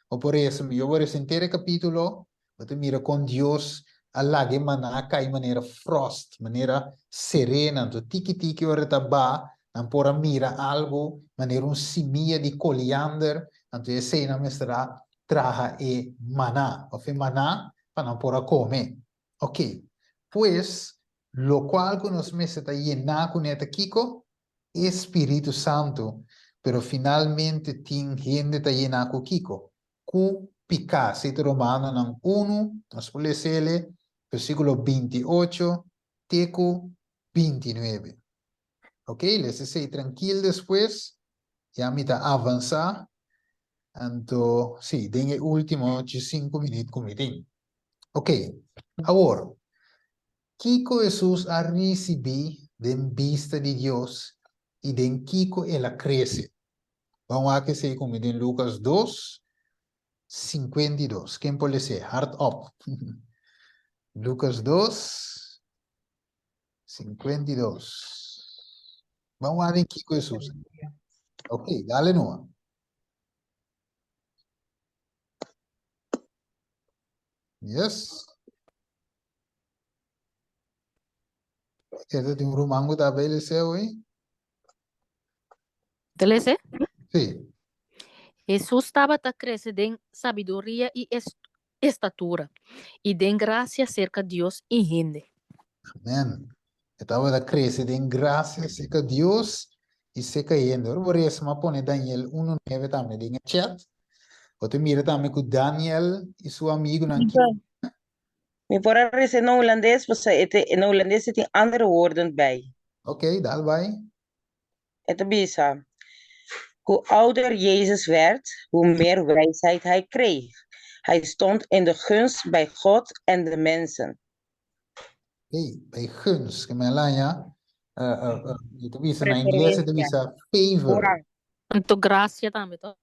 ou por isso, eu vou esse inteiro capítulo, você mira com Deus, Allah que maná cai maneira frost, maneira serena, então tiki-tiki ora taba, não pora mira algo, maneira simia de coriander, então esse não estará traja e maná, ou maná para não pora comer. Ok, pues, lo cual que nos mete está llena con este Kiko, Espírito Santo, pero finalmente tem gente está llena con Kiko. Q pica, sete romano ng 1, nós podemos ler, versículo 28, teco 29. Ok, les sei tranquilo depois, já me está avançar, então, sim, den último de 5 minutos como tem. Ok, agora, Kiko Jesus a receber de vista de Deus e de Kiko ela cresce. Vamos a que sei como em Lucas 2, 52. Quem pode ser? Heart up. Lucas 2, 52. Vamos a ver Kiko Jesus. Ok, dale no. Yes. Este tem romango da bela seu, hein? Telese? Sim. Jesus estava a crescer em sabedoria e estatura, e em graça cerca de Deus e gente. Amém. Estava a crescer em graça, seca Deus e seca ainda. Por isso, mas põe Daniel 1:9 também em chat. Você mira também com Daniel e seu amigo aqui. me voor is in Hollandees, in Hollandees zit in andere woorden bij. Ok, dal vai. Het bisa. Hoe ouder Jezus werd, hoe meer wijsheid hij kreeg. Hij stond in de gunst bij God en de mensen. Hey, bij gunst, que me lanya, itu bisa na inglês itu bisa favor. Então, graça também, tá?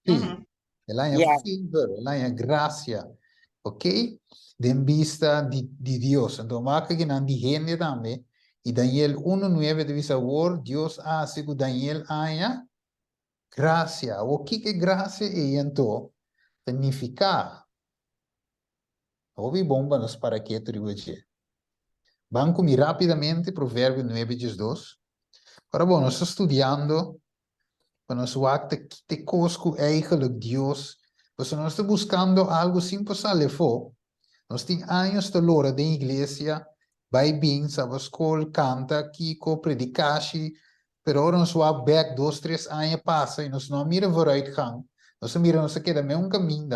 Sim, lanya Yeah. favor, lanya gracia, ok? Den vista de Dios. Então, marca que não de gente também. E Daniel 1:9 de visa word, Dios hace que Daniel haya gracia. O que é gracia e então significa? Ouvi bomba nos para que atribuir. Vamos comigo rapidamente Provérbio 9:2. Agora, bom, nós estamos estudando para nós acta que te cosco eigenlijk Deus. Pues nós estamos buscando algo simples a levar. Nós temos anos de lora da igreja, vai bem, sabe, escola, canta, kiko, predicashi, pero agora nós vamos back 2, 3 anos passa e nós não mira vooruitgang. Nós mira, nós queda meio caminho,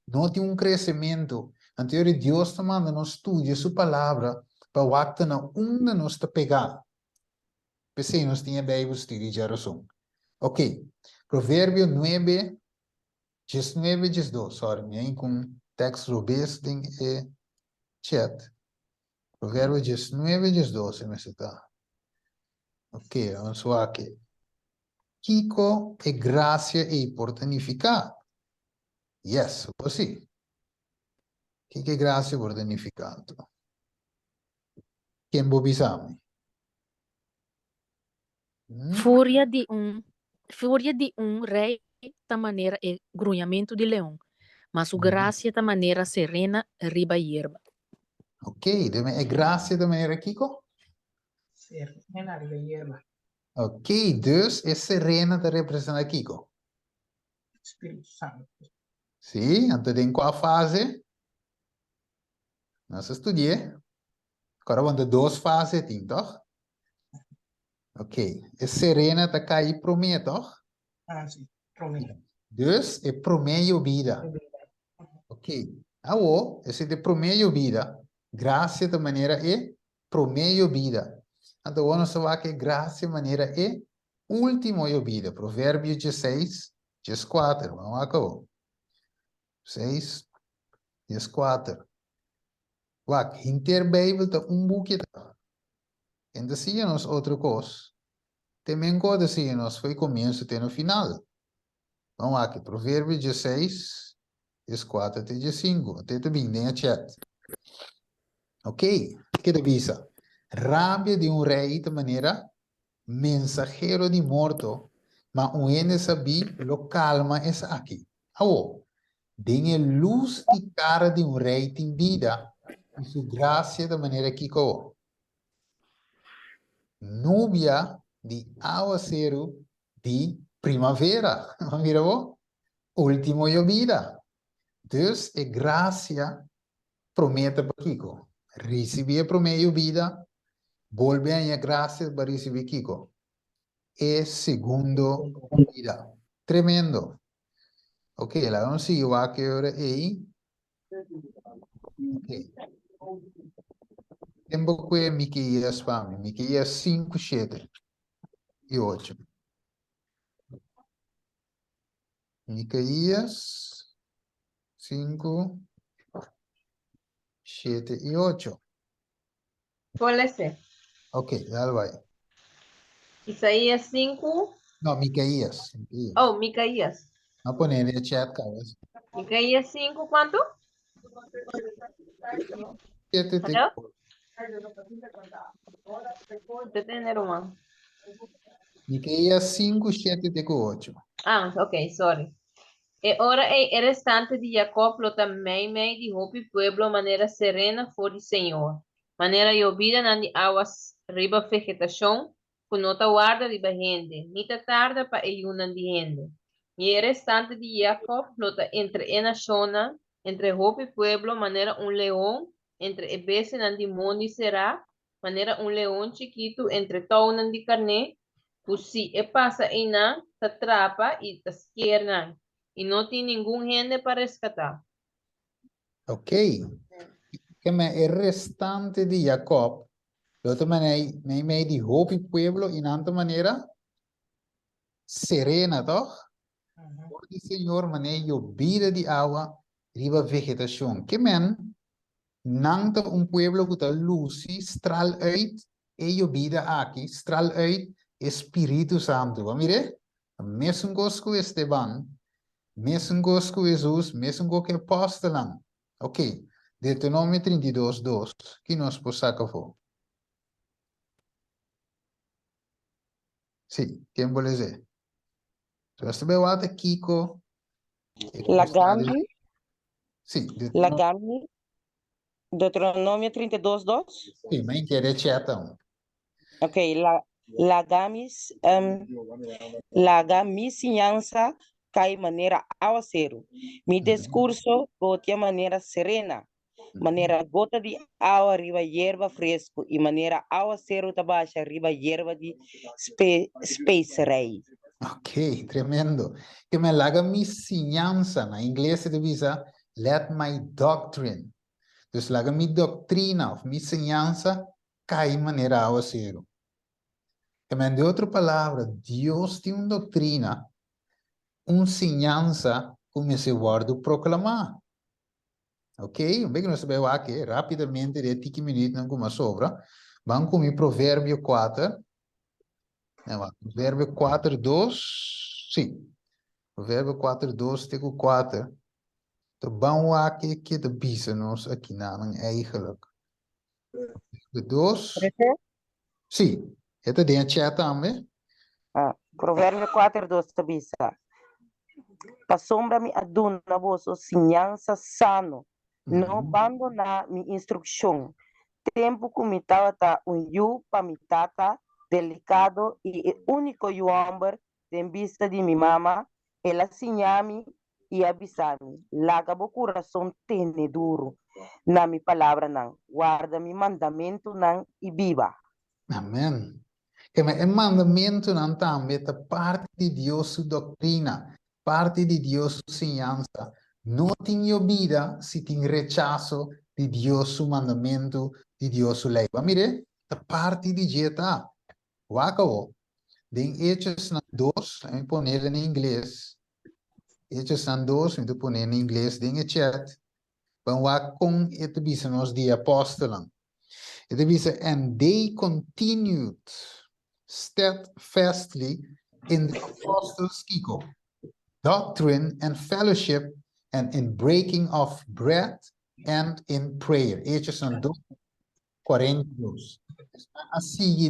não tem crescimento. Anterior Deus está mandando nós estudar sua palavra para o acta na onde nós está pegar. Pensei, nós tínhamos Bíblia estudo de razão. Ok, Provérbio 9, 19, 12. Sorry, me com texto robês em chat. Provérbio 19, 12, me está. Ok, vamos lá aqui. Kiko e graça e oportunidade. Yes, assim. Que gracia por danificado. Quem bobisami? Fúria de um rei da maneira é grunhamento de leão, mas sua graça da maneira serena riba hierba. Ok, é graça da maneira Kiko? Serena arriva hierba. Ok, dus é serena da representa Kiko. Spirito Santo. Sim, então em qual fase? Nós estudamos. Agora vamos duas fases, tem, toch? Ok, é serena da cair prometo, toch? Ah, sì, prometo. Dus é prometo vida. Ok, agora, esse de prometo vida, graça da maneira é prometo vida. Então, vamos saber que graça da maneira é último vida. Provérbio 16, 14. Vamos acabar. 6, 14. Wak, inter Bijbel te boekje. En dan zie je ons outra coisa. Também quando zie je ons foi começo até no final. Vamos aqui, Provérbio 16, 4 até 5. Até também nem a chat. Ok, que devisa? Rabia de rei de maneira mensageiro de morto, mas ene sabi lo calma é aqui. Aô, denha luz de cara de rei tem vida e sua graça da maneira que co. Núbia de aguacero de primavera. Mira vos, último llovida. Dus é graça promete para Kiko. Receber prometo vida, volve a graça para receber Kiko. É segundo vida. Tremendo. Ok, lá vamos seguir o que hora é. Ok. Tempo que Miqueias para mim. Miqueias 5, 7 e 8. Miqueias 5, 7 e 8. ¿Cuál es ese? Ok, dale vai. Isaías 5. No, Miqueias. Oh, Micaías. Vamos poner en el chat, cabeza. Micaías 5, ¿cuánto? 7 te... ¿Hello? Usted tiene román. Miqueias 5, 7 te 8. Ah, ok, sorry. E ora é restante de Jacob lo também mei de hopi pueblo maneira serena for de Senhor. Maneira llovida nan de aguas riba vegetação, com nota guarda de bahende, nita tarda pa eyunan de gente. E restante de Jacob lota entre ena shona, entre hopi pueblo maneira leão, entre ebese nan de mondi será, maneira leão chiquito entre tounan de carne, pusi e passa ina, tatrapa e tasquiernan. Y no tiene ningún gente para rescatar. Ok. Que me el restante de Jacob, de otra manera, me di hopi pueblo en otra manera serena, toch? Por el Señor, maneira llovida de agua, riba vegetación. Que men, nanta pueblo que está luci, stral uit, e llovida aquí, stral uit, Espírito Santo. Mire, mesmo gosco Esteban, mesmo gosco Jesus, mesmo go que apostolan. Ok. Deuteronômio 32, 2. Que nós possamos for. Sim, quem vou dizer? Se você vê o ato Kiko. Lagami. Sim, Lagami. Deuteronômio 32, 2. Sim, mas quer chatão. Ok, lagami sinhança cai maneira aguaceiro. Mi discurso gotia maneira serena. Maneira gota de água riba hierba fresco e maneira aguaceiro tabaixa riba hierba de specerei. Ok, tremendo. Que me laga mi sinhança, na inglês se divisa, let my doctrine. Dus laga mi doutrina, of mi sinhança, cai maneira aguaceiro. Que me de outra palavra, Deus tem uma doutrina, sinhança, como se guarda proclamar. Ok? Bem que nós sabemos aqui, rapidamente, de 10 minutos, não como sobra. Vamos com o provérbio 4. Provérbio 4, 2. Sim. Provérbio 4, 2, tego 4. De banwake que de bisa nos aqui na eigenlijk. De dos. Sim. Esta tem a chat também. Provérbio 4:2 tabisa. Pasombra mi aduna vosso sinhança sano. Não abandona mi instrução. Tempo comitava ta yu pamitata delicado e único yuamber de vista de mi mama. Ela sinhami e avisami. Laga bo coração tene duro. Na mi palavra não. Guarda mi mandamento não e viva. Amém. Mas é mandamento não também da parte de Deus sua doutrina, parte de Deus sua ensinança. Não tem vida se tem rechaço de Deus seu mandamento, de Deus sua lei. Mire, da parte de Jeta, wakawo. Den Hechos 2, eu pôr em inglês. Hechos 2, eu pôr em inglês, den chat. Vamos com esse bisnos de apóstolos. Esse diz, and they continued steadfastly in the apostles' doctrine and fellowship, and in breaking of bread and in prayer. Hechos 2, 42. Assim,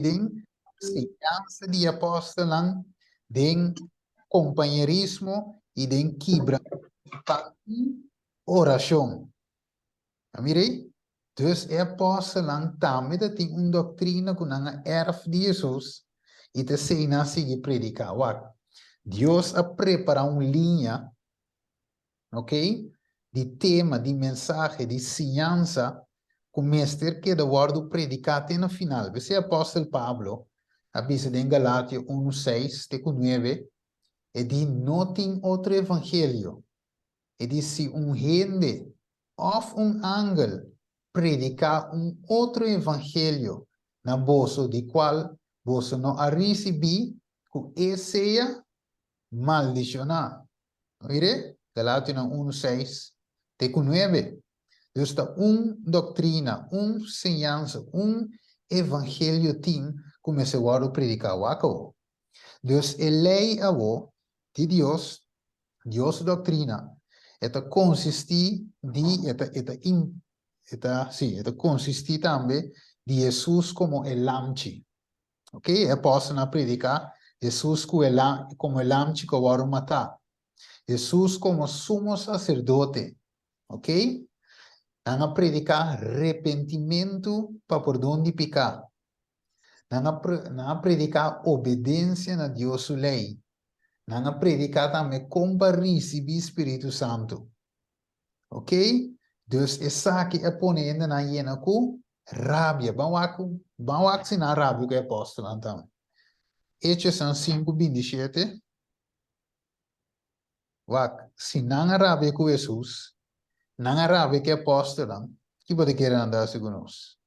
enseñanza de apóstolos, de companheirismo e de quebra oração. Mire, dus apóstolos também tem uma doutrina com uma erf de Jesus e te ensina a seguir predicar. Deus a prepara uma linha, ok? De tema, de mensagem, de ensinança, com o mestre que da word predicar até no final. Você apóstolo Pablo, avisa em Galátia 1:6, 9, e diz, não tem outro evangelho. E diz, se gente of ángel predicar outro evangelho na bolsa de qual você não a recebi, que esse seja maldicionado. Mire, Galátia 1:6, 9. Dus está doutrina, ensinança, evangelho tem como se vai predicar o acabo. Dus a lei de Deus, Deus doutrina, esta consiste de, esta consiste também de Jesus como el lamchi. Ok? É posso na predicar Jesus como el lamchi que vai matar. Jesus como sumo sacerdote. Ok? Nanga predicar arrependimento para perdão de pecado. Nanga predicar obediência na Deus sua lei. Nanga predicar também como receber Espírito Santo. Ok? Dus essa que é ponendo na hiena com rabia. Vamos se na rabia que é apóstolo então. Hechos 5:27. Se não rabia com Jesus, não rabia que é apóstolo, que pode querer andar segundo nós?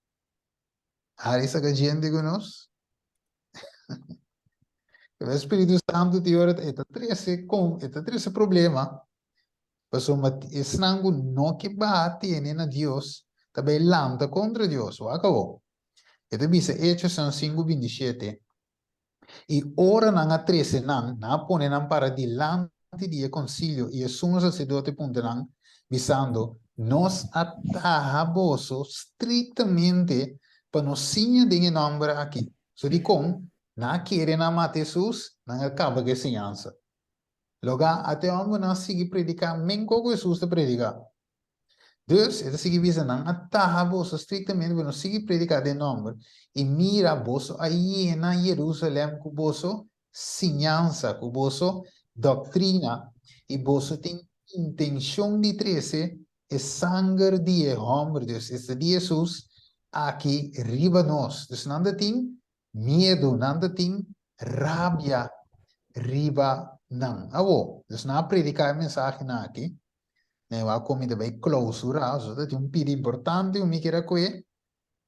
Harisa que gente conosco? O Espírito Santo te ora, é três problema. Passou esse nango não que bate na Deus, também lanta contra Deus, o acabou. Então diz Hechos 5:27. E ora não 13 não põe não para dilante de concílio e o sumo sacerdote ponderão, visando nos atarrabos estritamente para nos sinha de nome aqui. So di com, na querer na mate Jesus, não acaba que ensinança. Logo, até onde nós seguimos predicar, nem como Jesus te predicar. Dus, ito sige bisa nang ataha boso strictamente bueno sige predicar de nome e mira boso aí na Jerusalém com boso ensinança, com boso doutrina e boso tem intenção de trazer e sangue de homem, dus esse de Jesus aqui riba nós. Dus nada tem medo, nada tem rabia riba não. Awo, dus na predicar a mensagem aqui. Va come deve clausura, so è un piede importante, un mica era qui,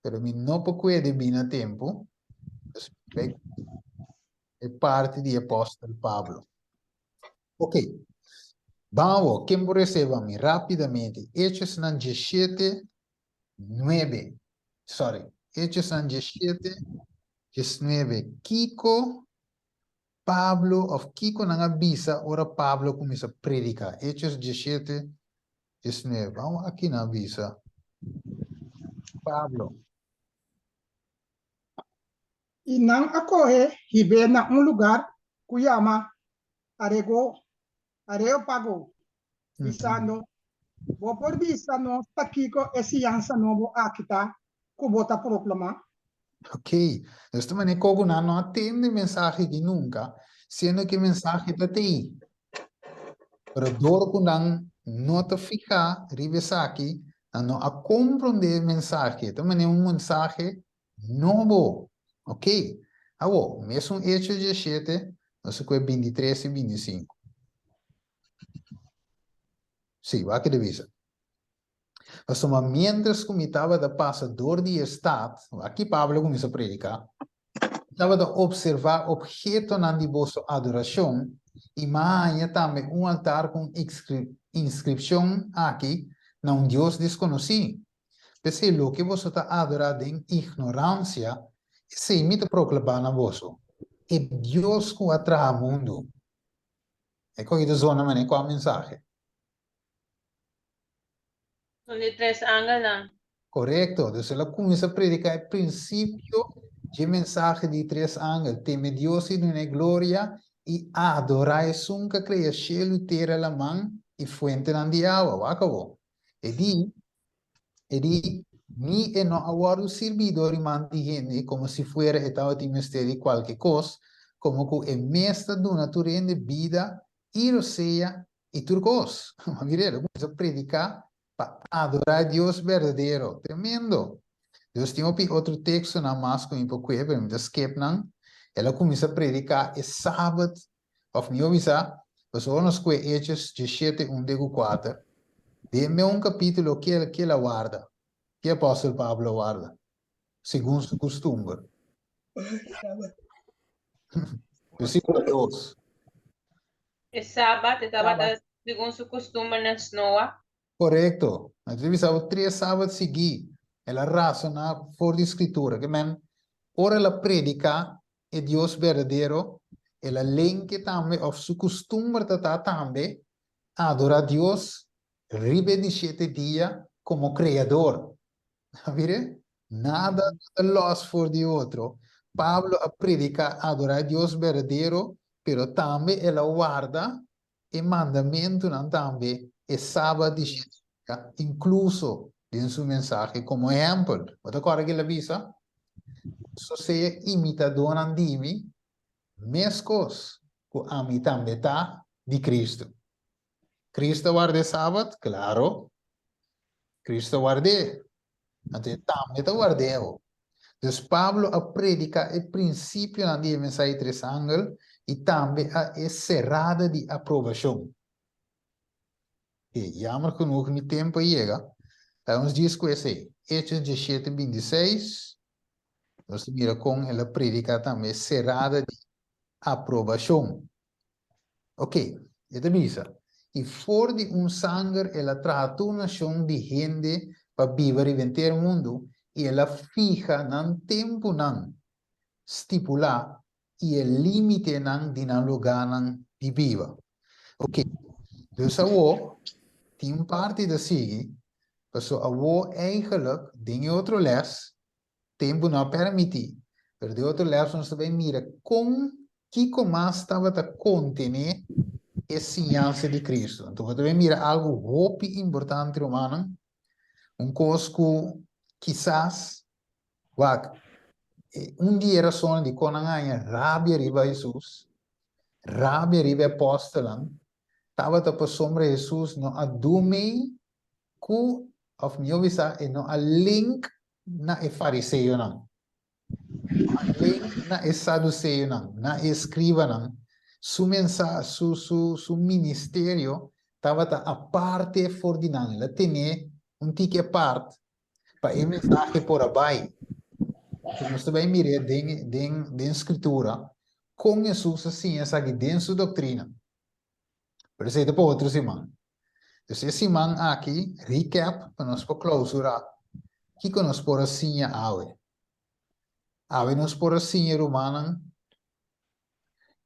però mi non può qui di bene a tempo, è parte di apostolo Pablo. Ok, vamos, che recebami rapidamente, Hechos 17:9, sorry, Hechos 17:9, Kiko, Pablo, of Kiko non avvisa, ora Pablo comincia a predicare, Hechos 17:9. 19. Vamos aqui na visa. Pablo. E não ocorre ribe na lugar kuyama areo pago visando bo por visa no takiko esiansa novo akita kubota proclama. Ok, esta maneira como não atende mensagem de nunca, sendo que mensagem da TI. Pero dor com não notificar, revisa aqui, não a compreender mensagem, de maneira mensagem novo. Ok, agora, mesmo hecho de 7, nós que 23 e 25. Sim, vai que revisa. Mas mientras que estava da passador de estado, aqui Pablo começa a predicar, estava a observar objeto na de vossa adoração, e mais também altar com inscrição aqui, não Deus desconhecido. Porque o que você está adorando em ignorância, se imita proclamar na vossa. É Deus que atrai o mundo. É que isso é uma qual mensagem. Son de 3 ángeles. Correcto. Entonces ela começa a predicar o princípio de mensagem de 3 ángeles. Teme Deus e na glória e adorar sunca cria cielo e terra la mão e fuente de água. Acabou. E di ni e no agora o servidor e mantiene como se fuera estava de mistério qualquer coisa, como que é mestre de natureza de vida e roceia e turcos. Mire, começa a predicar para adorar a Deus verdadeiro. Tremendo. Deus tem outro texto na mais com um pouco, para me esquecer, ela começa a predicar é sábado, of me avisar, pessoal nos que Hechos 17, 1-4, dê-me capítulo que ela guarda, que o apóstolo Pablo guarda, segundo o costume. Versículo 2. É sábado, estava segundo su costumbre na Noa. Correto. Nós revisamos 3 sábados seguidos. Ela razona por a escritura. Que man, ora ela predica é Deus verdadeiro. Ela lenque também, of su costumbre também, adorar Deus, ribe de 7 dias como criador. Vire? Nada loss for de outro. Pablo a predica adorar Deus verdadeiro, pero também ela guarda e mandamento também é sábado de incluso em sua mensagem como exemplo. Você agora que ela visa? Se você imitador andimi, mescos com a mim também está de Cristo. Cristo guarda sábado? Claro. Cristo guarda. Então, também está guardado. Então, Pablo a predica o princípio na mensagem de 3 ángeles e também a cerrada de aprovação. E jammer genoeg mijn tempo chega. Ons diz que esse Hechos 17, 26. Nós mira com ela predica também cerrada de aprovação. Ok, esta misa. E for de sangue, ela trata uma nação de gente para viver e vencer o mundo. E ela fija num tempo não estipular e o limite não de não lugar não de viva. Ok, então tem parte da SIGI, porque a eigenlijk, em outro les, tempo não permite. Mas de outro les, nós também mira com que mais estava a conter a ensinança de Cristo. Então, também mira algo muito importante, humano, coisa que, quizás, dia era só de quando rabia riba Jesus, rabia riba apóstolo, estava a sombra de Jesus, não adume que of meu visa e não a link na e fariseu não, a link na e saduceu não, na e escriba não, su mensagem, su ministério estava a parte for de não, ela tinha tique parte para a mensagem por abaixo. Nós também miramos dentro escritura com Jesus assim, essa aqui dentro sua doutrina. Por isso, para outros irmãos. Então, esse irmão aqui, recap, para nós clausurar. O que nós por assim a ave? Ave nós por assim romana.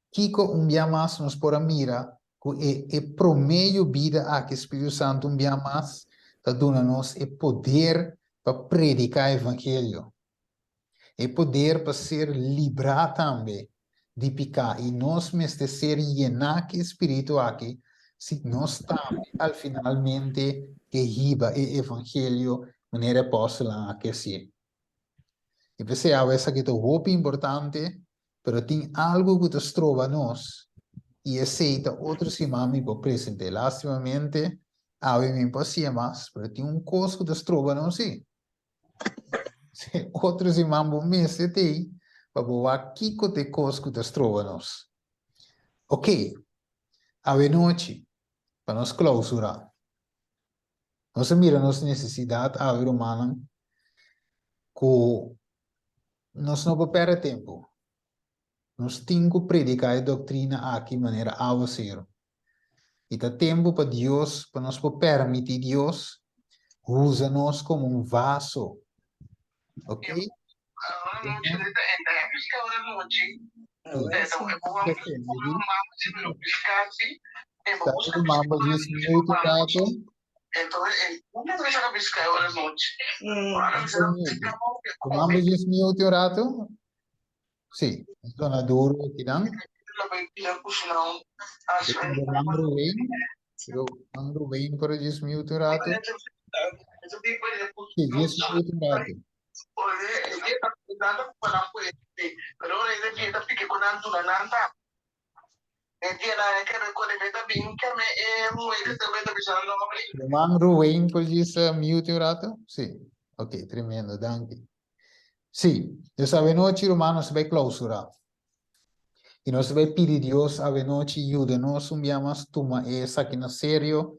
O que dia mais nós por mira E promeio vida a que Espírito Santo um dia mais está dando nós e poder para predicar o evangelho. E poder para ser livrar também de pecar. E nós mesmo ser llenar que Espírito aqui, se nós também, al finalmente, que riba o evangelho, maneira apóstola aqui sim. E pensei, a veces que é muito importante, pero tem algo que nos trova nós, e aceita outros irmãos para presente. Lastimamente, há um pouco mais, pero tem coisa que nos trova nós, sim. Outros irmãos vão me aceitar, para botar aqui que tem coisa que nos trova nós. Ok, a noite, para nos clausurar. Nós mira nossa necessidade, a humana, que nós não podemos perder tempo. Nós temos que predicar a doutrina aqui de maneira avançada. E dá tempo para Deus, para nós permitir Deus usa-nos como um vaso. Ok? Está o mambo diz muito gato. O mambo diz muito rato. Sim, zona duro aqui não. Mangro vem para diz muito rato. Sim, diz muito rato. O mangro vem para diz muito rato. Sim, ok, tremendo, danke. Sim, essa noite, hermanos, vai clausurar. E nós vai pedir a Deus a noite ajuda-nos um dia mais tomar essa aqui na sério,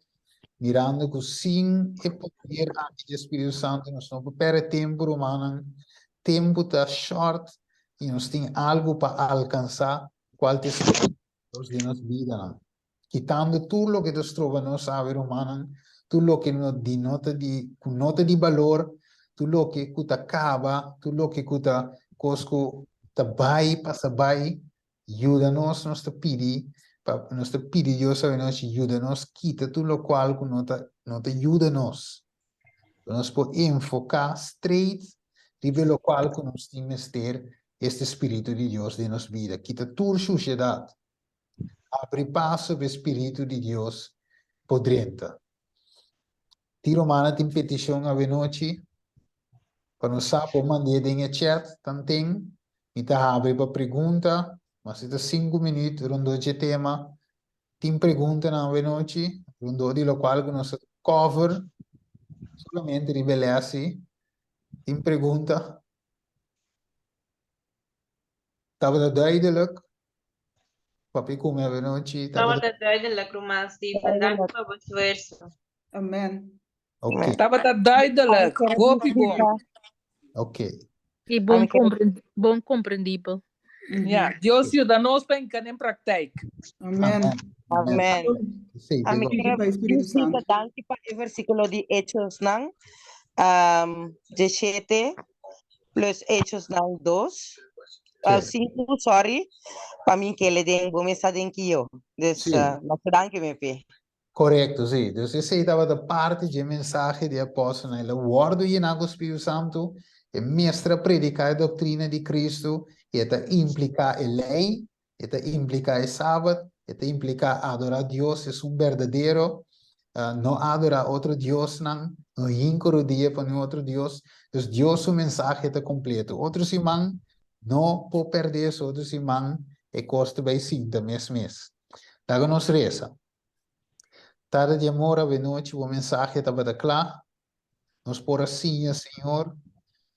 mirando que sim é poder do Espírito Santo, nós não perde tempo, humano, tempo está short e nós tem algo para alcançar qual os de nossa vida. Quitando tudo o que nos trova nós saber humano, tudo o que nos denota de valor, tudo o que acaba, tudo o que cosco vai passa vai, ajuda-nos, nós te pedir, nós te pedir Deus a nós ajuda-nos, quita tudo o qual não te ajuda-nos. Nós podemos enfocar straight, nível o qual nós temos ter este Espírito de Deus de nossa vida, quita toda suciedade. Abre passo para o Espírito de Deus por dentro. Tiro mana tem petição a noite, para nós saber mandar em chat, também, e tá abre para pergunta, mas está 5 minutos, rondo de tema, tem pergunta na noite, rondo de lo qual que nós cover, solamente rivela-se, tem pergunta, estava duidelijk, papi come a noite, Estava duidelijk, Roman Stephen. Dank voor het verso. Amen. Ok. Estava duidelijk. Gopi bom. Ok. E bom compreendível. Ja, Deus ajuda-nos para encarar em prática. Amen. Amen. Sim, Amém. Espírito Santo. Danke para o versículo de Hechos, não? 17 plus Hechos, não? 2. 5, sorry. Para mim que ele tem uma mensagem que eu. Mas danke, meu filho. Correto, sim. Então, esse estava da parte de mensagem de apóstolo, ele guarda e na Espírito Santo, e mestra predicar a doutrina de Cristo, e até implicar a lei, e até implicar o sábado, e até implicar adorar a Deus, é verdadeiro, não adorar outro Deus, não incoro dia para outro Deus. Então, Deus o mensagem está completo. Outros irmãos, não pode perder isso, outros irmãos, é custa bem cinta, mês. Daga nos reza. Tada de amor a noite, o mensagem estava da claro. Nos por assim, Senhor,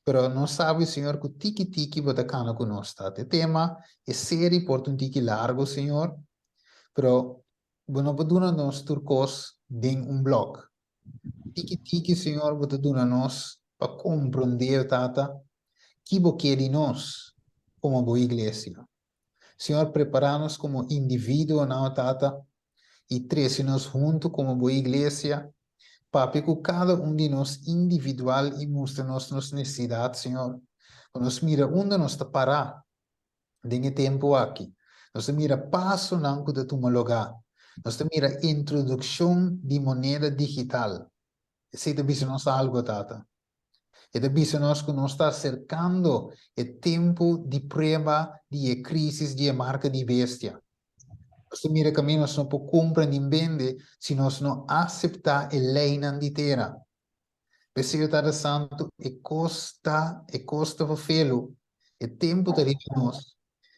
pero não sabe, Senhor, que o tiki-tiki vai cana conosco. O tema é sério, por um tiki largo, Senhor, pero não podemos nos turcos em blog. Tiki-tiki, Senhor, vai nos para compreender, tata, que você quer de nós, como boa igreja. Senhor, prepara-nos como indivíduo, não, tata, e trece-nos junto como boa igreja, para que cada de nós individual e mostra-nos nossas necessidades, Senhor. Nos mira onde nós está parar, tem tempo aqui. Nos mira passo não que tu lugar. Nós mira introdução de moeda digital. Se te nós algo, tata. E te nós que nós está cercando o tempo de prova de crise de marca de bestia. Nós mira que nós não podemos compreender bem se nós não aceitar a lei na terra. Senhor Tata Santo, costa felo, tempo de nós.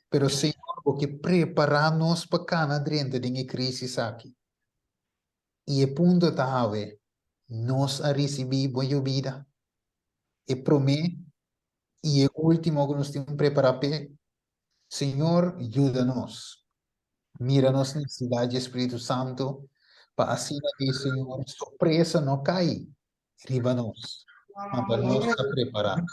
Pero Senhor, porque preparar-nos para cada dentro de crise aqui. E o ponto está a ver, nós a receber boa vida. E promete, e o último que nós temos preparado, Senhor, ajuda-nos. Mira-nos na cidade Espírito Santo, para assim que, Senhor, surpresa não cai. Riba nós, para nós estar preparados.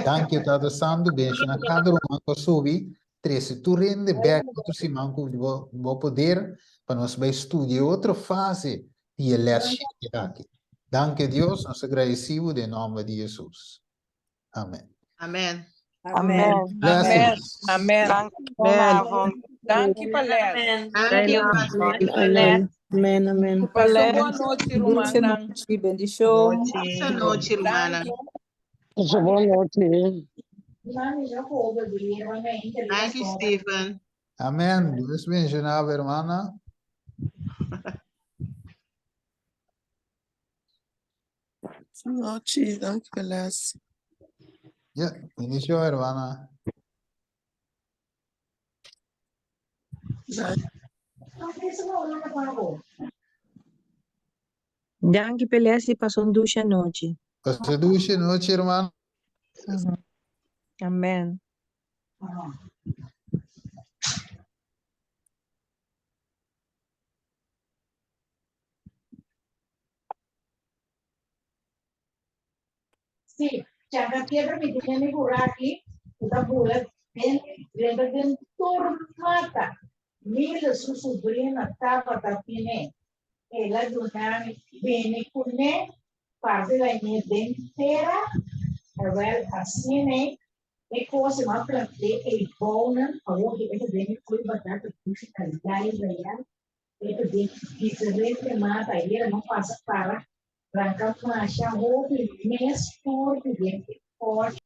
Danke, Tata Santo, benção na cada um que soube, se tu rende bem, outro simão que vou poder, para nós vai estudar outra fase de eleção aqui. Danke, Deus, nós agradecemos em nome de Jesus. Amém. Amen. Amen. Blessings. Amen. Danke, Palés. Thank you, Pastor. Amen. Amen. Amen. Passa boa noite, irmã. Dulce noche, bendición. Essa noite, irmã. Boa noite. Thank you, Stephen. Amém. Deus bendiga, hermana. Noite, danke, Palés. Ja, inicio, hermana. Danke, Palés, e passou um ducha noite. Passou ducha noite, hermana. Amém. Sì, cioè la pietra mi tiene curati, da bulla, ben tornata. Mille su sobrina stava da fine e la donare bene con me, parte la mia dentera, assim, e cose ma plante e il bone, che è bene poi battuto tutti i dai e per di serrete mata ieri non passa para branca masha hope mes por de forte